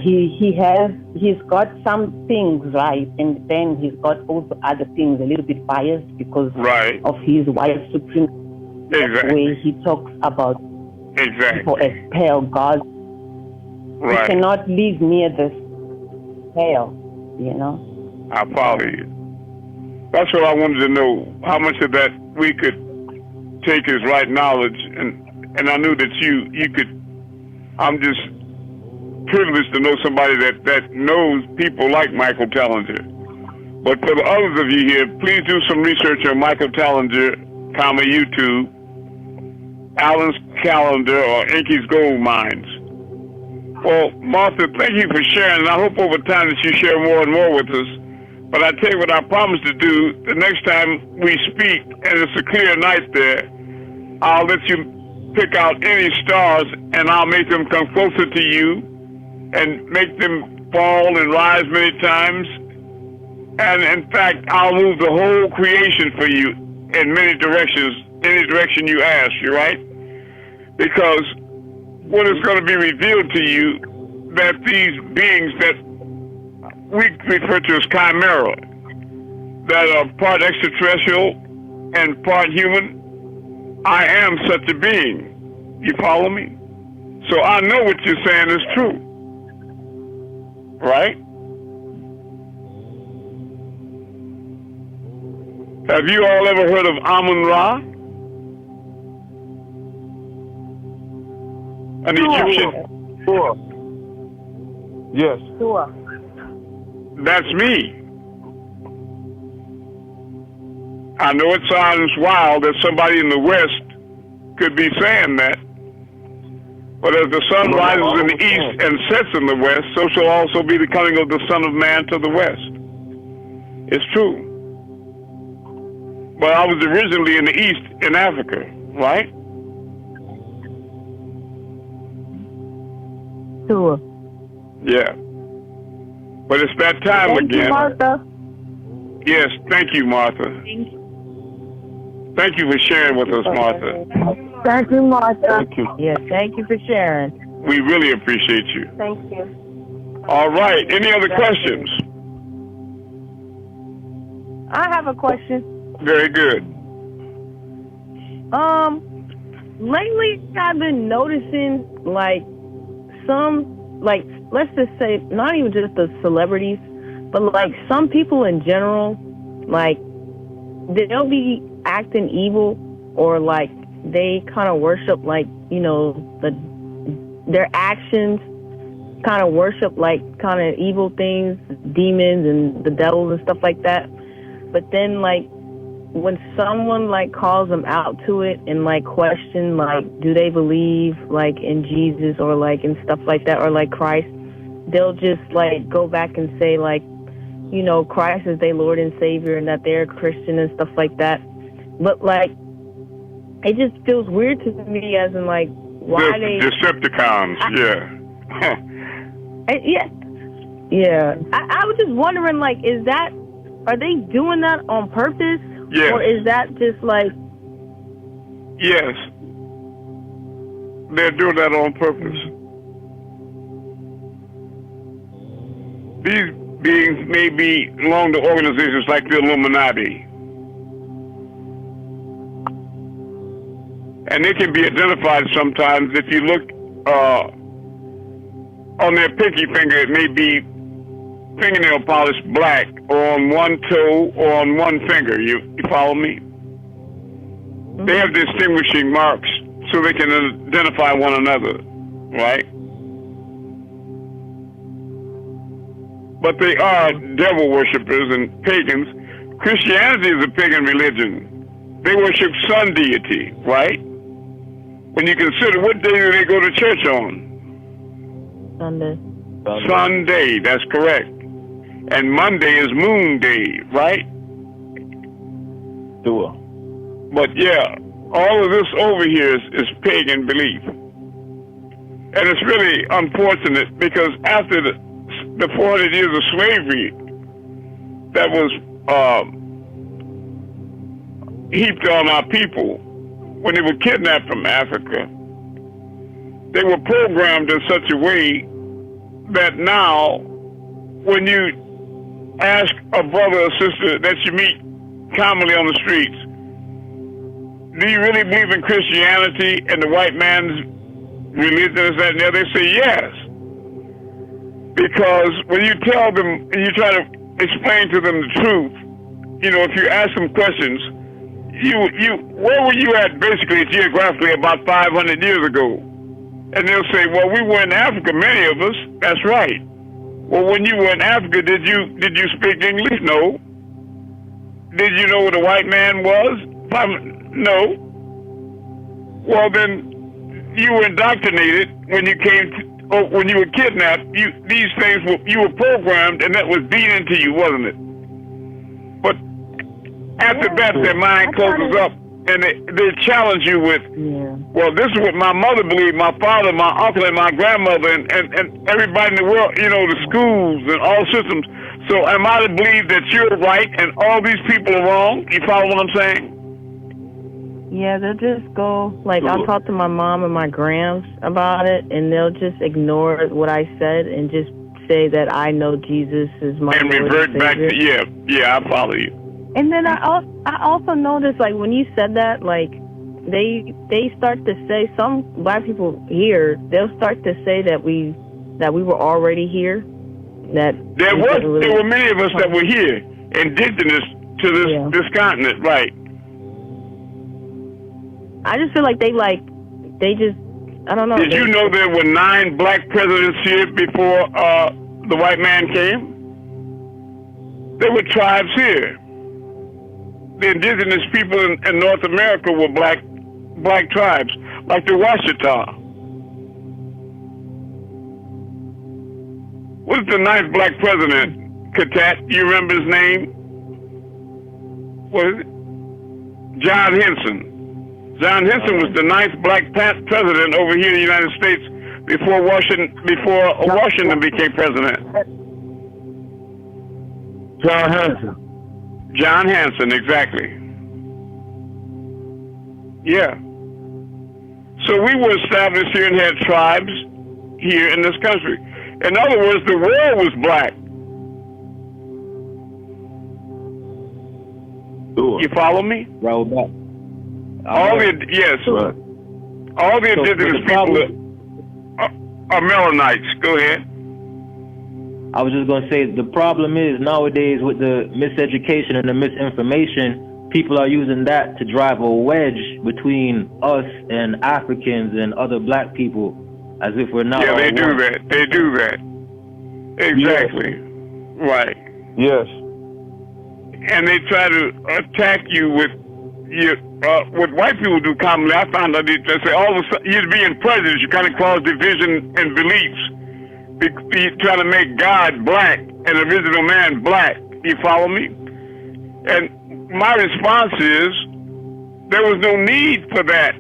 S9: he's got some things right, and then he's got also other things a little bit biased because of his white supremacy. Way he talks about people as pale gods. You cannot live near this pale, you know.
S2: I follow you. That's what I wanted to know. How much of that we could take as right knowledge, and I knew that you could. I'm just privileged to know somebody that knows people like Michael Tallinger. But for the others of you here, please do some research on Michael Tallinger, YouTube, Alan's Calendar, or Inky's Gold Mines. Well, Martha, thank you for sharing, and I hope over time that you share more and more with us. But I tell you what I promise to do, the next time we speak, and it's a clear night there, I'll let you pick out any stars, and I'll make them come closer to you, and make them fall and rise many times. And in fact, I'll move the whole creation for you in many directions, any direction you ask, you right? Because what is going to be revealed to you, that these beings that we refer to as chimera, that are part extraterrestrial and part human, I am such a being. You follow me? So I know what you're saying is true. Right? Have you all ever heard of Amun-Rayay? An Egyptian?
S1: Sure. Yes.
S9: Sure.
S2: That's me. I know it sounds wild that somebody in the West could be saying that, but as the sun rises in the east and sets in the west, so shall also be the coming of the Son of Man to the west. It's true. But I was originally in the east, in Africa, right?
S9: Sure.
S2: Yeah. But it's that time
S9: Thank
S2: again.
S9: you, Martha.
S2: Yes, thank you, Martha. Thank you for sharing with us, Martha.
S3: Thank you, Martha.
S1: Thank you.
S3: Yes, thank you for sharing.
S2: We really appreciate you.
S3: Thank you.
S2: All right. Any other questions?
S3: I have a question.
S2: Very good.
S3: Lately I've been noticing like some, like, let's just say not even just the celebrities, but like some people in general, like they'll be acting evil, or like they kind of worship, like, you know, their actions kind of worship like kind of evil things, demons and the devils and stuff like that. But then like when someone like calls them out to it and like question like do they believe like in Jesus or like in stuff like that, or like Christ, they'll just like go back and say like, you know, Christ is their Lord and Savior and that they're a Christian and stuff like that. But like it just feels weird to me, as in like why they
S2: Decepticons, yeah.
S3: Yeah. I was just wondering, like, are they doing that on purpose?
S2: Yes.
S3: Or is that just like...
S2: Yes. They're doing that on purpose. These beings may belong to organizations like the Illuminati. And they can be identified sometimes. If you look on their pinky finger, it may be fingernail polish black, or on one toe, or on one finger. You follow me? Mm-hmm. They have distinguishing marks so they can identify one another, right? But they are devil worshippers and pagans. Christianity is a pagan religion. They worship sun deity, right? When you consider, what day do they go to church on? Sunday, that's correct. And Monday is Moon Day, right?
S1: Sure.
S2: But yeah, all of this over here is pagan belief. And it's really unfortunate, because after the 400 years of slavery that was heaped on our people, when they were kidnapped from Africa, they were programmed in such a way that now when you ask a brother or sister that you meet commonly on the streets, do you really believe in Christianity and the white man's religion, is that and the other? They say yes. Because when you tell them and you try to explain to them the truth, you know, if you ask them questions, where were you at basically geographically about 500 years ago? And they'll say, well, we were in Africa, many of us. That's right. Well, when you were in Africa, did you speak English? No. Did you know what a white man was? No. Well, then you were indoctrinated when you when you were kidnapped. These things you were programmed, and that was beat into you, wasn't it? But after that, their mind closes up, and they challenge you with, well, this is what my mother believed, my father, my uncle, and my grandmother, and everybody in the world, you know, the schools and all systems. So am I to believe that you're right and all these people are wrong? You follow what I'm saying?
S3: Yeah, they'll just go, like, I'll talk to my mom and my grams about it, and they'll just ignore what I said and just say that I know Jesus is my
S2: and
S3: Lord
S2: revert
S3: and
S2: back
S3: Savior.
S2: to, I follow you.
S3: And then I also noticed, like, when you said that, like, they start to say, some black people here, they'll start to say that we were already here. There were many of us that were here, indigenous to this continent, right? I just feel like I don't know.
S2: Did you know there were 9 black presidents here before the white man came? There were tribes here. The indigenous people in North America were black tribes, like the Washita. What is the 9th black president, Katat? You remember his name? What is it? John Henson. John Henson was the 9th black president over here in the United States before Washington became president.
S7: John Henson.
S2: John Hanson, exactly. Yeah. So we were established here and had tribes here in this country. In other words, the world was black.
S4: Sure.
S2: You follow me?
S8: Right back.
S2: All the indigenous people are Melanites. Go ahead.
S8: I was just going to say the problem is nowadays with the miseducation and the misinformation, people are using that to drive a wedge between us and Africans and other black people, as if we're not.
S2: Yeah,
S8: all
S2: they do
S8: one.
S2: that. They do that. Exactly.
S1: Yes.
S2: Right.
S1: Yes.
S2: And they try to attack you with what white people do commonly. I found out they say all of a sudden you're being prejudiced. You kind of cause division in beliefs. You're trying to make God black and the original man black. You follow me? And my response is there was no need for that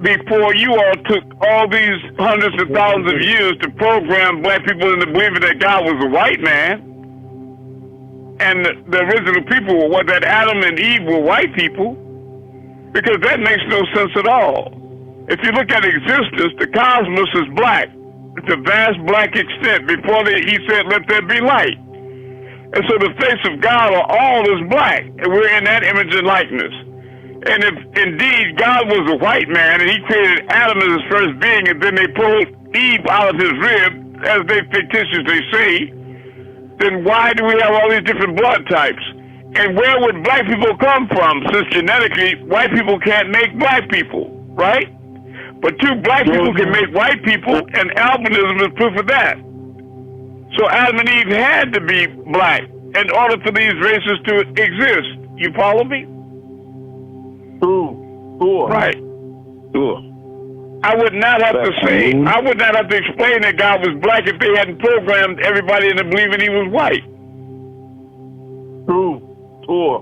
S2: before you all took all these hundreds of thousands of years to program black people into believing that God was a white man. And the original people were what, that Adam and Eve were white people? Because that makes no sense at all. If you look at existence, the cosmos is black. It's a vast black extent. Before he said, let there be light. And so the face of God or all is black. And we're in that image and likeness. And if indeed God was a white man and he created Adam as his first being and then they pulled Eve out of his rib, as they fictitiously say, then why do we have all these different blood types? And where would black people come from, since genetically white people can't make black people, right? But two black people can make white people, and albinism is proof of that. So Adam and Eve had to be black in order for these races to exist. You follow me?
S1: True. Sure.
S2: Right.
S1: Sure.
S2: I would not have to say, I would not have to explain that God was black if they hadn't programmed everybody into believing he was white.
S1: True. Sure.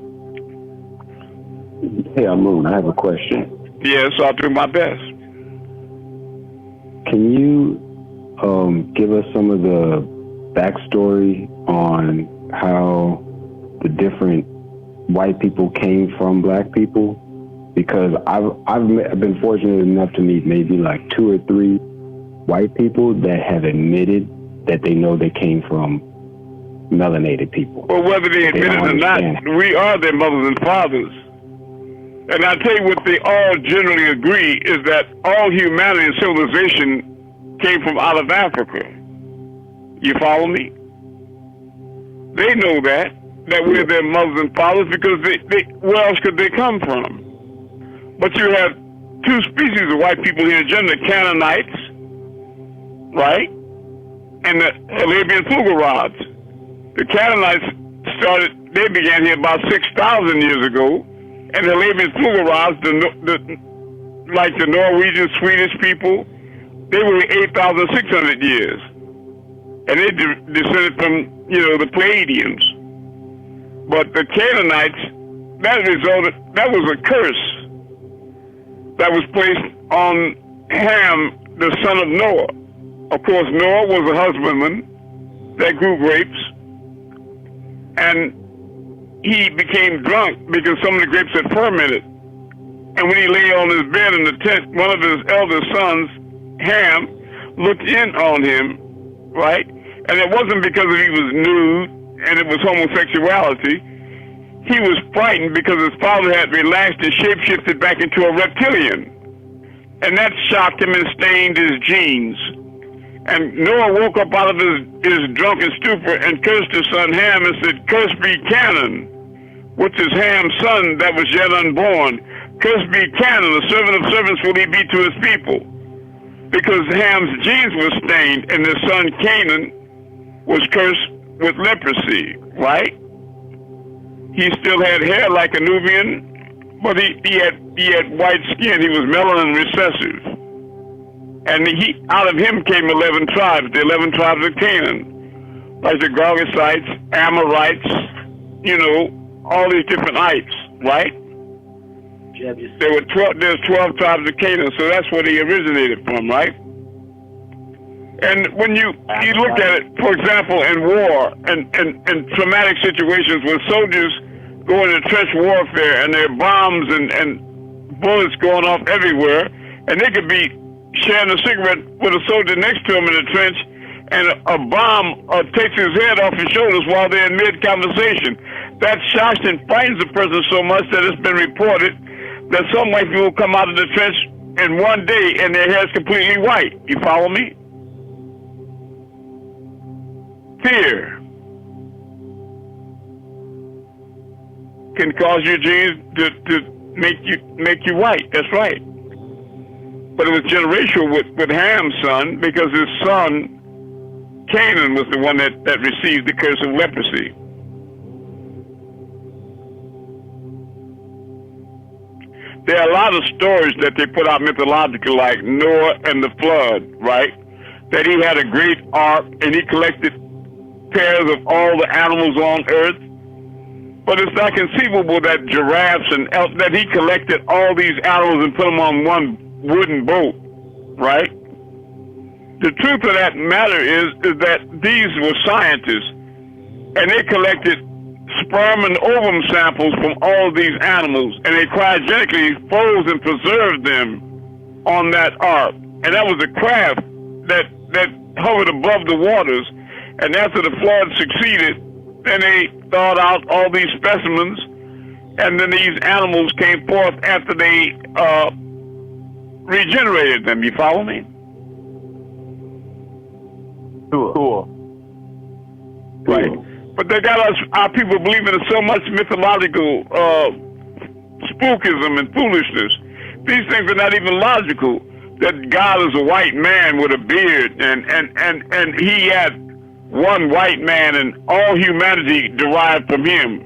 S4: Hey, Amun, I have a question.
S2: Yes, I'll do my best.
S4: Can you give us some of the backstory on how the different white people came from black people? Because I've been fortunate enough to meet maybe like 2 or 3 white people that have admitted that they know they came from melanated people.
S2: Well, whether they admit it or not, we are their mothers and fathers. And I'll tell you what they all generally agree is that all humanity and civilization came from out of Africa. You follow me? They know that we're their mothers and fathers because where else could they come from? But you have 2 species of white people here in general, the Canaanites, right? And the Arabian Fulgarids. The Canaanites they began here about 6,000 years ago, and the Arabian Fulgarids, like the Norwegian, Swedish people, they were 8,600 years. And they descended from, the Pleiadians. But the Canaanites, that was a curse that was placed on Ham, the son of Noah. Of course, Noah was a husbandman that grew grapes, and he became drunk because some of the grapes had fermented. And when he lay on his bed in the tent, one of his eldest sons, Ham, looked in on him, right? And it wasn't because he was nude and it was homosexuality. He was frightened because his father had relaxed and shapeshifted back into a reptilian. And that shocked him and stained his genes. And Noah woke up out of his drunken stupor and cursed his son Ham and said, "Cursed be Canaan," which is Ham's son that was yet unborn. "Cursed be Canaan, the servant of servants will he be to his people." Because Ham's genes were stained and his son Canaan was cursed with leprosy, right? He still had hair like a Nubian, but he had white skin. He was melanin recessive. And out of him came 11 tribes, the 11 tribes of Canaan, like the Girgashites, Amorites, all these different ites, right? There's 12 tribes of Canaan, so that's where they originated from, right? And when you look at it, for example, in war and traumatic situations where soldiers going to trench warfare, and there are bombs and bullets going off everywhere, and they could be sharing a cigarette with a soldier next to him in the trench, and a bomb takes his head off his shoulders while they're in mid-conversation. That shocks and frightens the person so much that it's been reported that some white people come out of the trench in one day and their hair's completely white. You follow me? Fear can cause your genes to make you white. That's right. But it was generational with Ham's son, because his son Canaan was the one that received the curse of leprosy. There are a lot of stories that they put out mythological, like Noah and the flood, right? That he had a great ark and he collected pairs of all the animals on earth. But it's not conceivable that giraffes and that he collected all these animals and put them on one wooden boat, right? The truth of that matter is that these were scientists, and they collected sperm and ovum samples from all of these animals, and they cryogenically froze and preserved them on that ark. And that was a craft that hovered above the waters. And after the flood succeeded, then they thawed out all these specimens, and then these animals came forth after they regenerated them. You follow me?
S1: Sure.
S2: Right. But they got our people believing in so much mythological spookism and foolishness. These things are not even logical. That God is a white man with a beard, and he had one white man, and all humanity derived from him.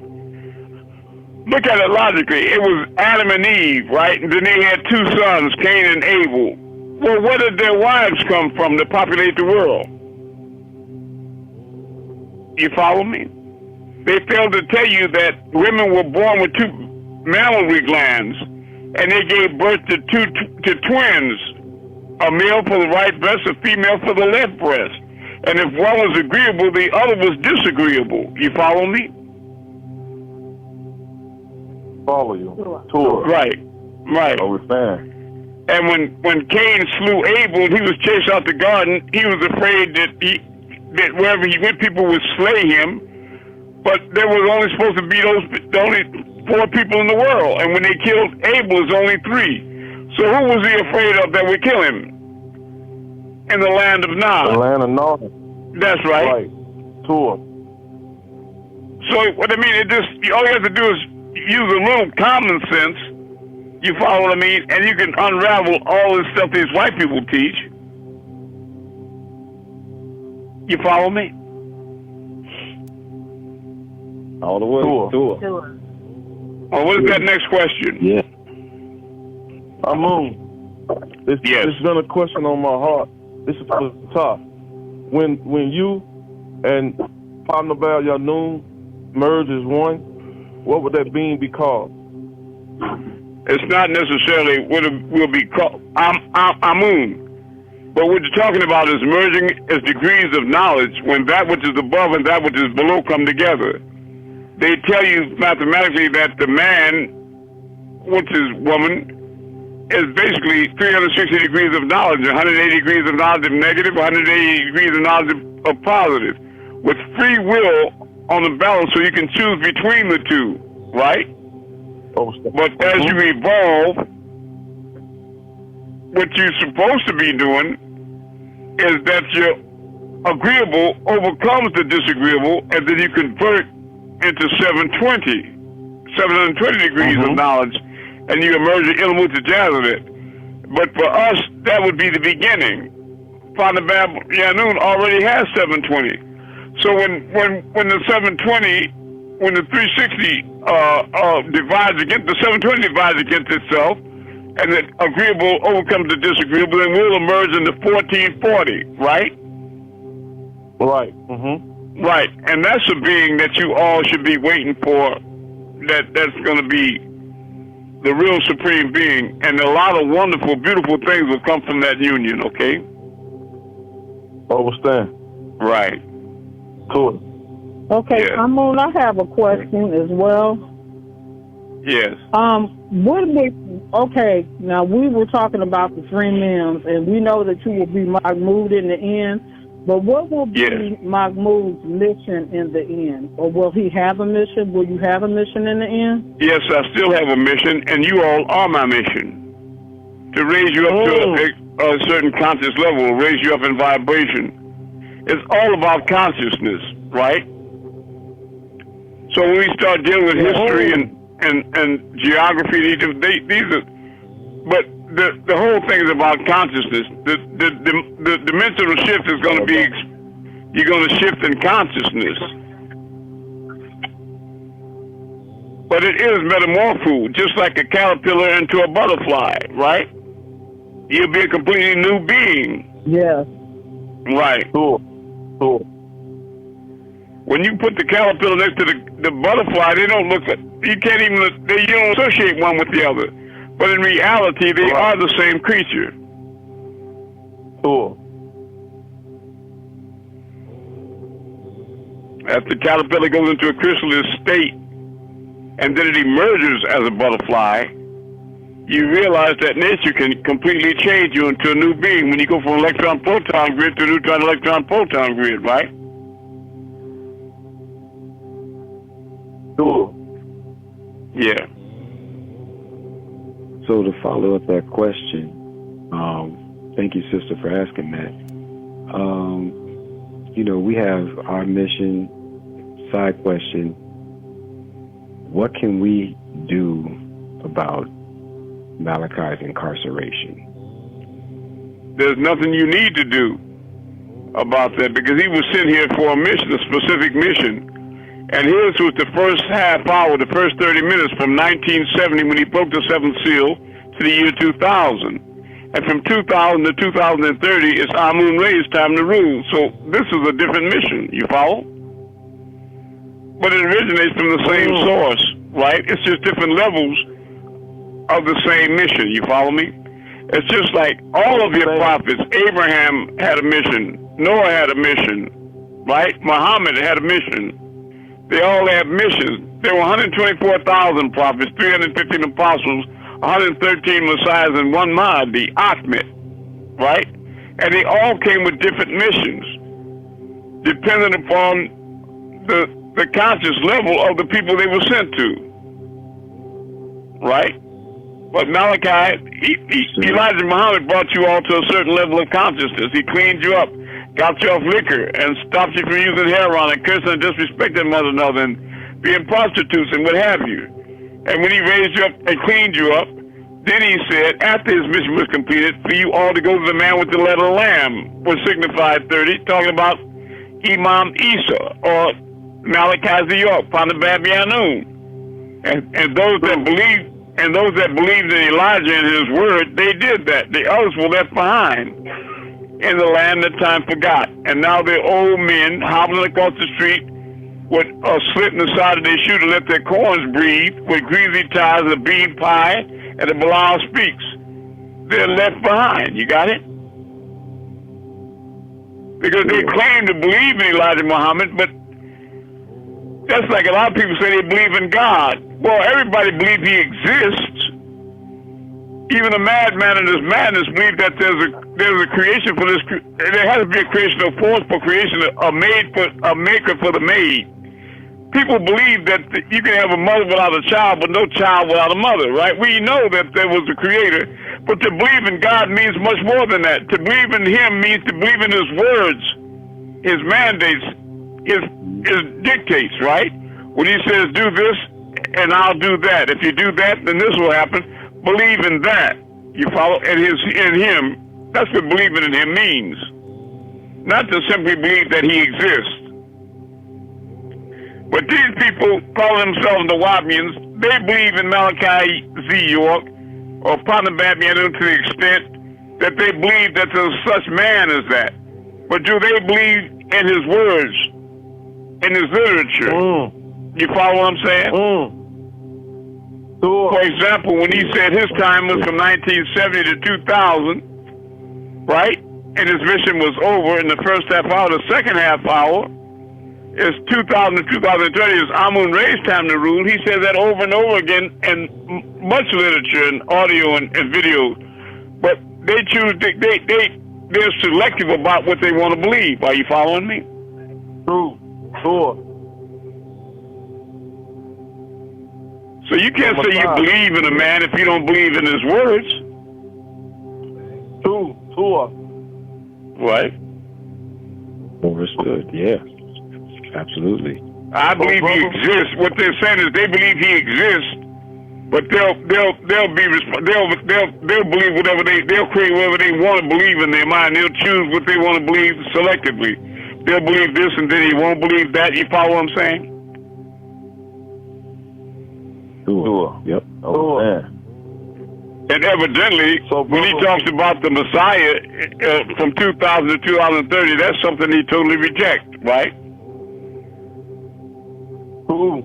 S2: Look at it logically. It was Adam and Eve, right? And then they had two sons, Cain and Abel. Well, where did their wives come from to populate the world? You follow me? They failed to tell you that women were born with two mammary glands, and they gave birth to twins, a male for the right breast, a female for the left breast. And if one was agreeable, the other was disagreeable. You follow me?
S1: Follow you. Sure.
S2: Right.
S1: Understand.
S2: And when Cain slew Abel, he was chased out the garden. He was afraid that wherever he went, people would slay him. But there was only supposed to be the only 4 people in the world. And when they killed Abel, it was only 3. So who was he afraid of that would kill him? In the land of Nod.
S1: The land of Nod.
S2: That's right.
S1: Right. Sure.
S2: So what I mean, all you have to do is use a little common sense. You follow what I mean? And you can unravel all this stuff these white people teach. You follow me?
S1: All the way. Sure.
S2: Oh, what is that next question?
S4: Yeah.
S1: Amun, it's been a question on my heart. This is for the top. When you and Panabal Yanun merge as one, what would that being be called?
S2: It's not necessarily what it will be called. Amun. But what you're talking about is merging as degrees of knowledge when that which is above and that which is below come together. They tell you mathematically that the man, which is woman, is basically 360 degrees of knowledge, 180 degrees of knowledge of negative, 180 degrees of knowledge of positive, with free will on the balance so you can choose between the two, right? But as you evolve, what you're supposed to be doing is that your agreeable overcomes the disagreeable, and then you convert into 720 degrees of knowledge, and you emerge an Ilmut Jazaret. But for us, that would be the beginning. Father Bab Yanun already has 720. So when the 720, when the 360 divides against, the 720 divides against itself, and the agreeable overcomes the disagreeable, then we'll emerge in the 1440, right?
S1: Right.
S2: Right, and that's a being that you all should be waiting for. That's going to be the real supreme being, and a lot of wonderful, beautiful things will come from that union. Okay.
S1: Understand.
S2: Right.
S1: Cool.
S10: Okay,
S2: Yeah.
S10: Amun, I have a question as well.
S2: Yes.
S10: What would, okay, now we were talking about the three men, and we know that you will be Mahmoud in the end, but what will be Mahmoud's mission in the end? Or will he have a mission? Will you have a mission in the end?
S2: Yes, I still have a mission, and you all are my mission. To raise you up to a certain conscious level, raise you up in vibration. It's all about consciousness, right? So when we start dealing with history and geography, these are, but the whole thing is about consciousness. The dimensional shift is going to be, you're going to shift in consciousness. But it is metamorpho, just like a caterpillar into a butterfly, right? You'll be a completely new being.
S10: Yeah.
S2: Right.
S1: Cool.
S2: When you put the caterpillar next to the butterfly, they don't look, you can't even, you don't associate one with the other. But in reality, they are the same creature.
S1: Cool.
S2: As the caterpillar goes into a chrysalis state, and then it emerges as a butterfly, you realize that nature can completely change you into a new being when you go from electron-proton grid to neutron-electron-proton grid, right?
S1: Cool.
S2: Yeah.
S4: So to follow up that question, thank you, sister, for asking that. We have our mission. Side question: what can we do about Malachi's incarceration?
S2: There's nothing you need to do about that, because he was sent here for a mission, a specific mission. And his was the first half hour, the first 30 minutes from 1970 when he broke the seventh seal to the year 2000. And from 2000 to 2030, it's Amun-Rayay's time to rule. So this is a different mission, you follow? But it originates from the same source, right? It's just different levels of the same mission, you follow me? It's just like all of your prophets. Abraham had a mission. Noah had a mission, right? Muhammad had a mission. They all had missions. There were 124,000 prophets, 315 apostles, 113 messiahs, and one Mahdi, Ahmed, right? And they all came with different missions, depending upon the conscious level of the people they were sent to, right? But Malachi, Elijah Muhammad brought you all to a certain level of consciousness. He cleaned you up, got you off liquor, and stopped you from using heroin and cursing and disrespecting one another and being prostitutes and what have you. And when he raised you up and cleaned you up, then he said, after his mission was completed, for you all to go to the man with the letter Lamb, which signified 30, talking about Imam Isa, or Malachi the York, Panabab Yanun. And those that believed, and those that believed in Elijah and his word, they did that. The others were left behind in the land that time forgot. And now they're old men hobbling across the street with a slit in the side of their shoe to let their corns breathe, with greasy ties, a bean pie, and the Bilal speaks. They're left behind. You got it? Because they claim to believe in Elijah Muhammad, but that's like a lot of people say they believe in God. Well, everybody believes he exists. Even a madman in his madness believes that there's a creation for this. There has to be a creational force for creation, a maker for the made. People believe that you can have a mother without a child, but no child without a mother, right? We know that there was a creator, but to believe in God means much more than that. To believe in him means to believe in his words, his mandates, his dictates, right? When he says, do this, and I'll do that. If you do that, then this will happen. Believe in that. You follow? And in him, that's what believing in him means. Not to simply believe that he exists. But these people calling themselves the Wabians, they believe in Malachi Z. York or Panabab Yanun to the extent that they believe that there's such man as that. But do they believe in his words, in his literature? You follow what I'm saying? For example, when he said his time was from 1970 to 2000, right? And his mission was over in the first half hour. The second half hour, it's 2000 to 2030 is Amun-Rayay's time to rule. He says that over and over again in much literature and audio and video. But they choose, they're selective about what they want to believe. Are you following me?
S1: True. Sure.
S2: So you can't say you believe in a man if you don't believe in his words.
S1: True. Sure.
S2: Right.
S11: Understood. Yeah. Absolutely.
S2: I believe he exists. What they're saying is they believe he exists, but they'll believe whatever they'll create whatever they want to believe in their mind. They'll choose what they want to believe selectively. They'll believe this and then he won't believe that. You follow what I'm saying?
S11: Sure. Yep. Oh, man.
S2: And evidently, when he talks about the Messiah from 2000 to 2030, that's something he totally rejects, right?
S1: Sure.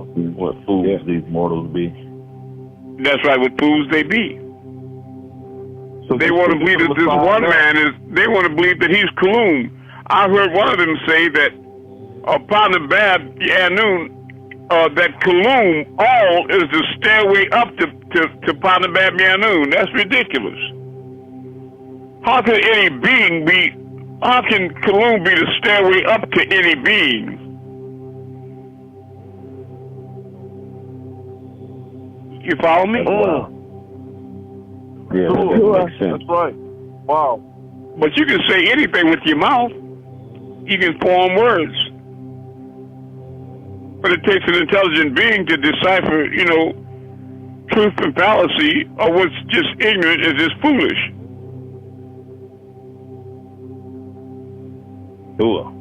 S11: What fools these mortals be.
S2: That's right, what fools they be.
S1: So
S2: they want to believe that this one man they want to believe that he's Kalum. I heard one of them say that Panabab Yanun, that Kalum all is the stairway up to Panabab Yanun. That's ridiculous. How can any being how can Kalum be the stairway up to any being? You follow me?
S11: Yeah, that makes sense.
S1: That's right. Wow.
S2: But you can say anything with your mouth. You can form words. But it takes an intelligent being to decipher, truth and fallacy, or what's just ignorant is just foolish.
S11: Sure.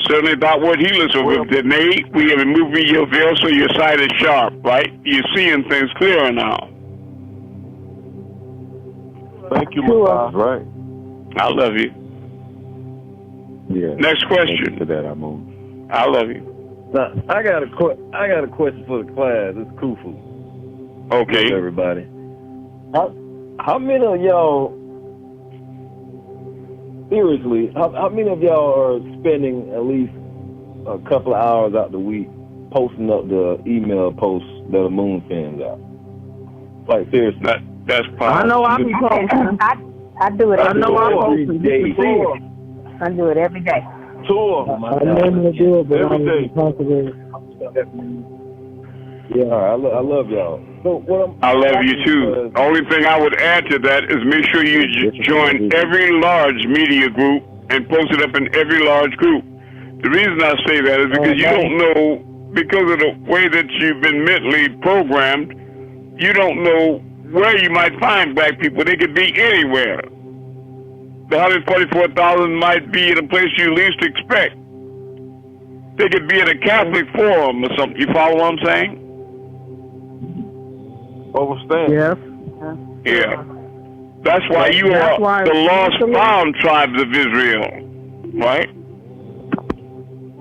S2: Certainly about what healers are with the Nate. We have removed your veil so your sight is sharp, right? You're seeing things clearer now.
S1: Thank you, Messiah.
S11: Right.
S2: I love you.
S11: Yeah.
S2: Next question.
S11: For that, Amun.
S2: I love you.
S12: Now, I got a question for the class. It's Kufu.
S2: Okay.
S12: Hey, everybody. How many of y'all, seriously, how many of y'all are spending at least a couple of hours out the week posting up the email posts that Amun sends out? Like, seriously.
S2: That's possible.
S10: I know I be posting.
S6: I do it every day.
S10: I know I posting.
S6: I do it every day.
S1: Sure.
S10: I normally do it, but
S1: Every
S10: I'm
S1: day.
S10: responsible.
S12: Yeah, all right. I love y'all. So
S2: I love you too. Only thing I would add to that is make sure you join every large media group and post it up in every large group. The reason I say that is because you don't know, because of the way that you've been mentally programmed, you don't know where you might find black people. They could be anywhere. The 144,000 might be in a place you least expect. They could be in a Catholic forum or something. You follow what I'm saying?
S1: Understand?
S10: Yes.
S2: Yeah. That's why you are the lost found tribes of Israel, right?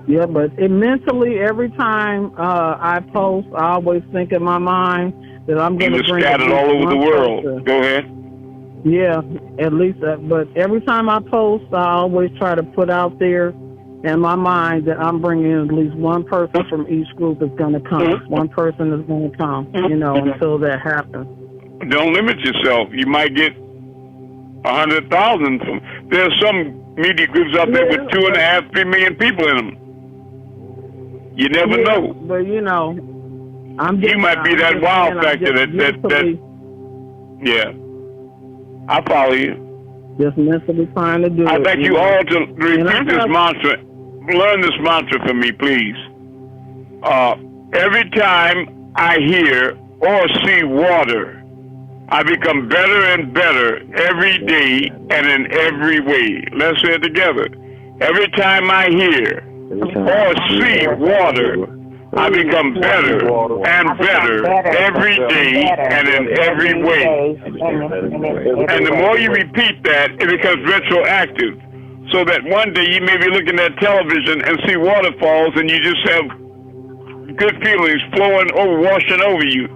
S10: Yeah, but mentally, every time I post, I always think in my mind that I'm going to bring
S2: scattered all over the world.
S10: Person.
S2: Go ahead.
S10: Yeah, at least that. But every time I post, I always try to put out there in my mind that I'm bringing at least one person from each group is going to come. One person is going to come, until that happens.
S2: Don't limit yourself. You might get 100,000 from. There are some media groups out there with 2.5, 3 million people in them. You never know.
S10: But you
S2: might be that wow factor that. Yeah, I follow you.
S10: Just mentally trying to do it.
S2: I'd like you all to repeat this mantra. Learn this mantra for me, please. Every time I hear or see water, I become better and better every day and in every way. Let's say it together. Every time I hear or see water, I become better and better every day and in every way. And the more you repeat that, it becomes retroactive. So that one day you may be looking at television and see waterfalls and you just have good feelings flowing over, washing over you.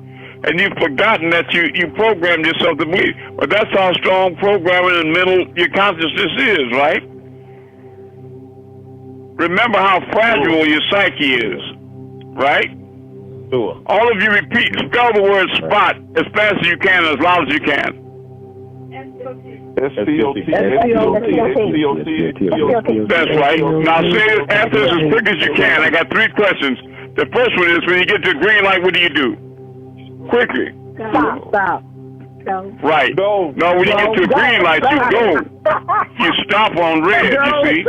S2: And you've forgotten that you programmed yourself to believe. But that's how strong programming and mental your consciousness is, right? remember how fragile your psyche is, right?
S12: Sure.
S2: All of you repeat, spell the word spot as fast as you can, as loud as you can.
S1: S-P-O-T.
S2: That's right. Now say it after this as quick as you can. I got 3 questions. The first one is, when you get to the green light, what do you do? Quickly.
S10: Stop.
S2: Right.
S12: Go.
S2: No, when you get to a green light, you go. You stop on red, you see?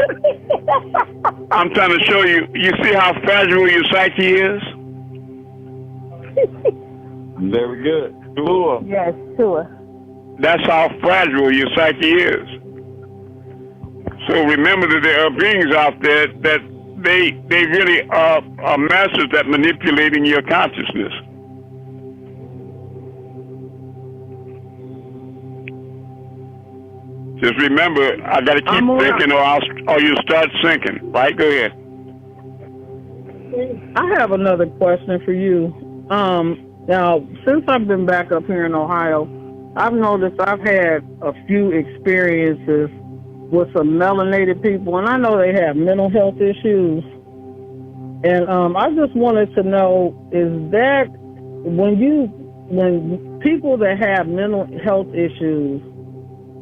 S2: I'm trying to show you. You see how fragile your psyche is?
S12: Very good. Sure.
S9: Yes, sure.
S2: That's how fragile your psyche is. So remember that there are beings out there that they really are masters at manipulating your consciousness. Just remember, I got to keep thinking, or you start sinking. Right? Go ahead.
S10: I have another question for you. Now, since I've been back up here in Ohio, I've noticed I've had a few experiences with some melanated people, and I know they have mental health issues. And I just wanted to know, is that when people that have mental health issues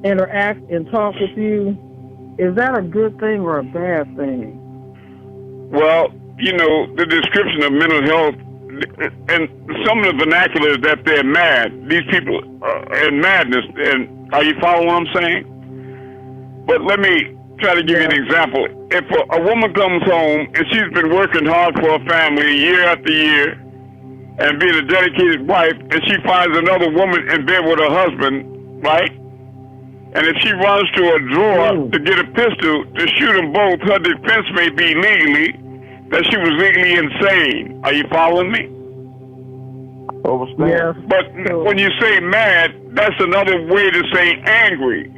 S10: interact and talk with you, is that a good thing or a bad thing?
S2: Well, you know, the description of mental health and some of the vernacular is that they're mad. These people are in madness. And are you following what I'm saying? But let me try to give you an example. If a woman comes home and she's been working hard for her family year after year and being a dedicated wife, and she finds another woman in bed with her husband, right? And if she runs to a drawer to get a pistol to shoot them both, her defense may be legally that she was legally insane. Are you following me?
S1: Yeah.
S2: But when you say mad, that's another way to say angry.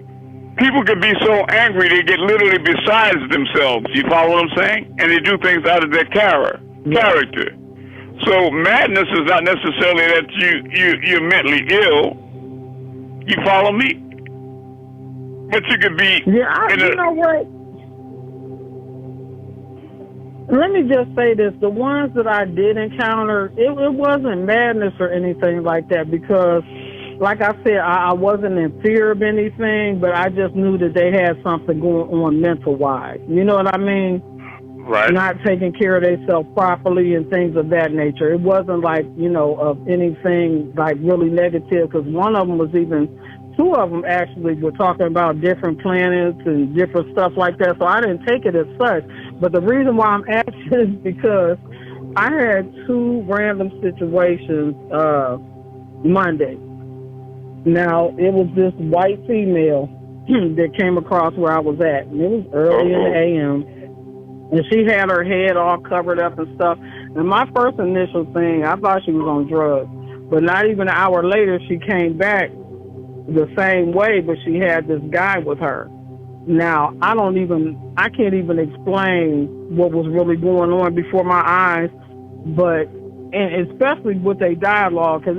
S2: People can be so angry they get literally besides themselves. You follow what I'm saying? And they do things out of their character. So madness is not necessarily that you're mentally ill. You follow me? But you could be.
S10: Yeah, you know what? Let me just say this. The ones that I did encounter, it wasn't madness or anything like that because, like I said, I wasn't in fear of anything, but I just knew that they had something going on mental-wise. You know what I mean?
S2: Right.
S10: Not taking care of themselves properly and things of that nature. It wasn't like, you know, of anything like really negative because one of them was even... 2 of them actually were talking about different planets and different stuff like that, so I didn't take it as such. But the reason why I'm asking is because I had 2 random situations Monday. Now, it was this white female that came across where I was at, and it was early in the a.m., and she had her head all covered up and stuff. And my first initial thing, I thought she was on drugs, but not even an hour later, she came back the same way, but she had this guy with her. Now, I can't even explain what was really going on before my eyes, but, and especially with their dialogue, because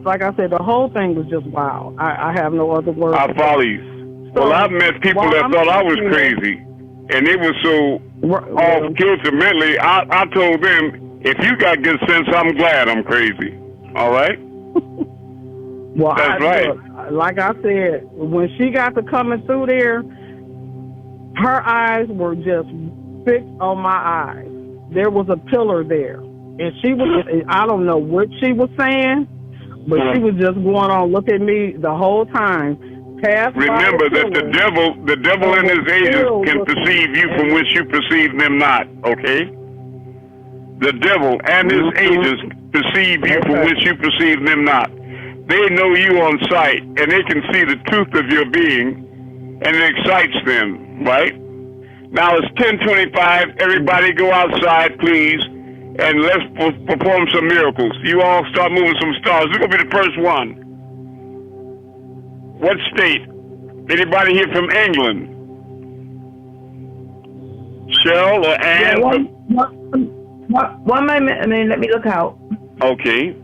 S10: like I said, the whole thing was just wild. I have no other words.
S2: I follow you. So, well, I've met people that thought I was crazy, and it was so off kilter mentally, I told them, if you got good sense, I'm glad I'm crazy. All right?
S10: Well,
S2: that's right.
S10: Look, like I said, when she got to coming through there, her eyes were just fixed on my eyes. There was a pillar there. And she was, I don't know what she was saying, but she was just going on looking at me the whole time.
S2: Remember that the devil and his agents can perceive you from which you perceive them not, okay? The devil and his agents perceive you from which you perceive them not. They know you on sight, and they can see the truth of your being, and it excites them, right? Now it's 10:25. Everybody go outside, please, and let's perform some miracles. You all start moving some stars. We're going to be the first one. What state? Anybody here from England? Cheryl or Ann?
S13: Yeah, one moment, and then let me look out.
S2: Okay.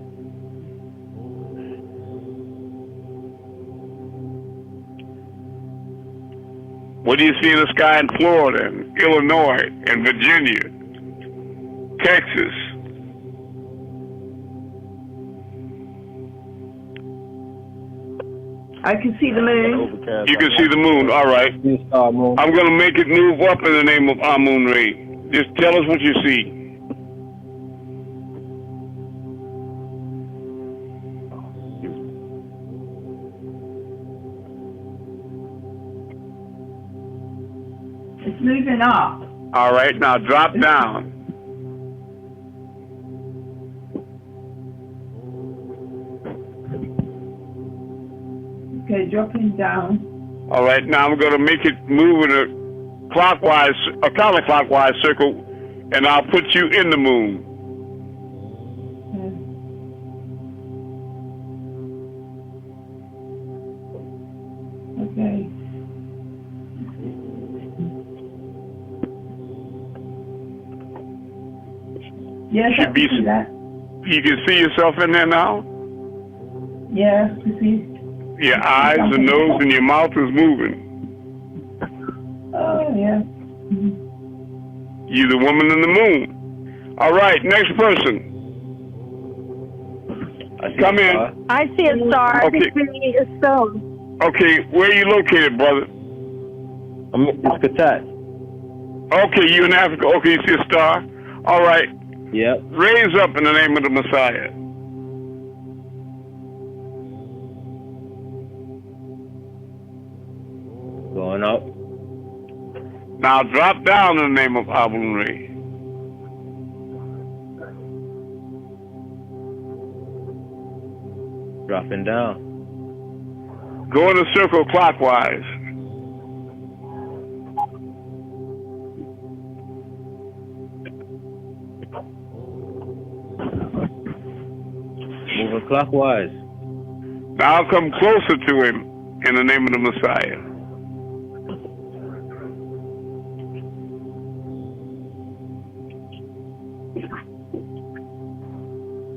S2: What do you see in the sky in Florida, and Illinois, and Virginia, Texas?
S13: I can see the moon.
S2: You can see the moon. All right. I'm going to make it move up in the name of Amun-Rayay. Just tell us what you see.
S13: It's moving up.
S2: All right. Now drop down.
S13: Okay, dropping down.
S2: All right, now I'm going to make it move in a counterclockwise circle, and I'll put you in the moon.
S13: Okay. Yes, I can see that.
S2: You can see yourself in there now?
S13: Yeah, I can see.
S2: Your eyes, the nose, and your mouth is moving.
S13: Oh, yeah.
S2: You're the woman in the moon. All right, next person. Come in.
S14: I see a star.
S2: Okay.
S14: I see a stone.
S2: Okay, where are you located, brother?
S8: I'm in Africa.
S2: Okay, you in Africa. Okay, you see a star? All right.
S8: Yep.
S2: Raise up in the name of the Messiah.
S8: Going up.
S2: Now drop down in the name of Amun-Rayay.
S8: Dropping down.
S2: Go in a circle clockwise.
S8: Moving clockwise.
S2: Now come closer to him in the name of the Messiah.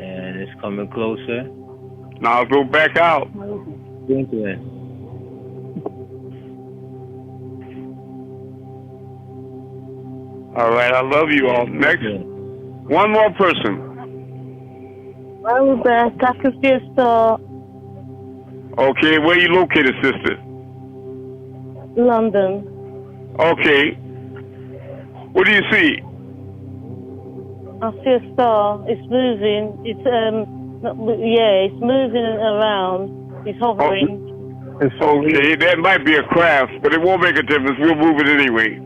S8: And it's coming closer.
S2: Now go back out.
S8: Into it.
S2: All right, I love you all. Next, one more person.
S14: I'm back. I can see a star.
S2: Okay, where you located, sister?
S14: London.
S2: Okay. What do you see?
S14: I see a star. It's moving. It's it's moving around. It's hovering.
S2: Okay, that might be a craft, but it won't make a difference. We'll move it anyway.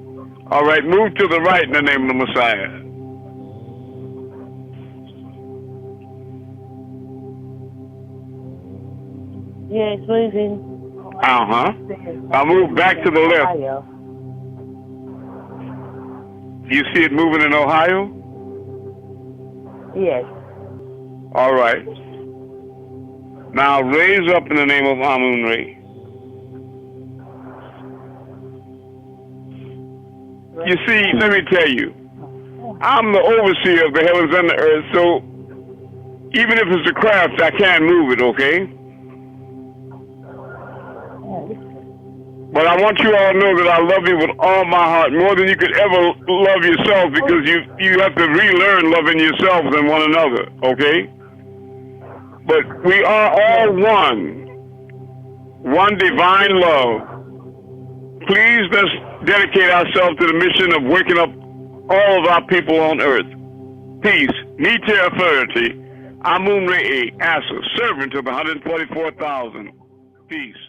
S2: All right, move to the right in the name of the Messiah.
S14: Yeah, it's moving.
S2: Uh-huh. I'll move back to the left. You see it moving in Ohio?
S14: Yes.
S2: All right. Now raise up in the name of Amun-Rayay. You see, let me tell you, I'm the overseer of the heavens and the earth, so even if it's a craft, I can't move it, okay? But I want you all to know that I love you with all my heart, more than you could ever love yourself, because you have to relearn loving yourself and one another, okay? But we are all one divine love. Please let's dedicate ourselves to the mission of waking up all of our people on earth. Peace, Nita authority, Amun-Rayay, Asa, servant of the 144,000. Peace.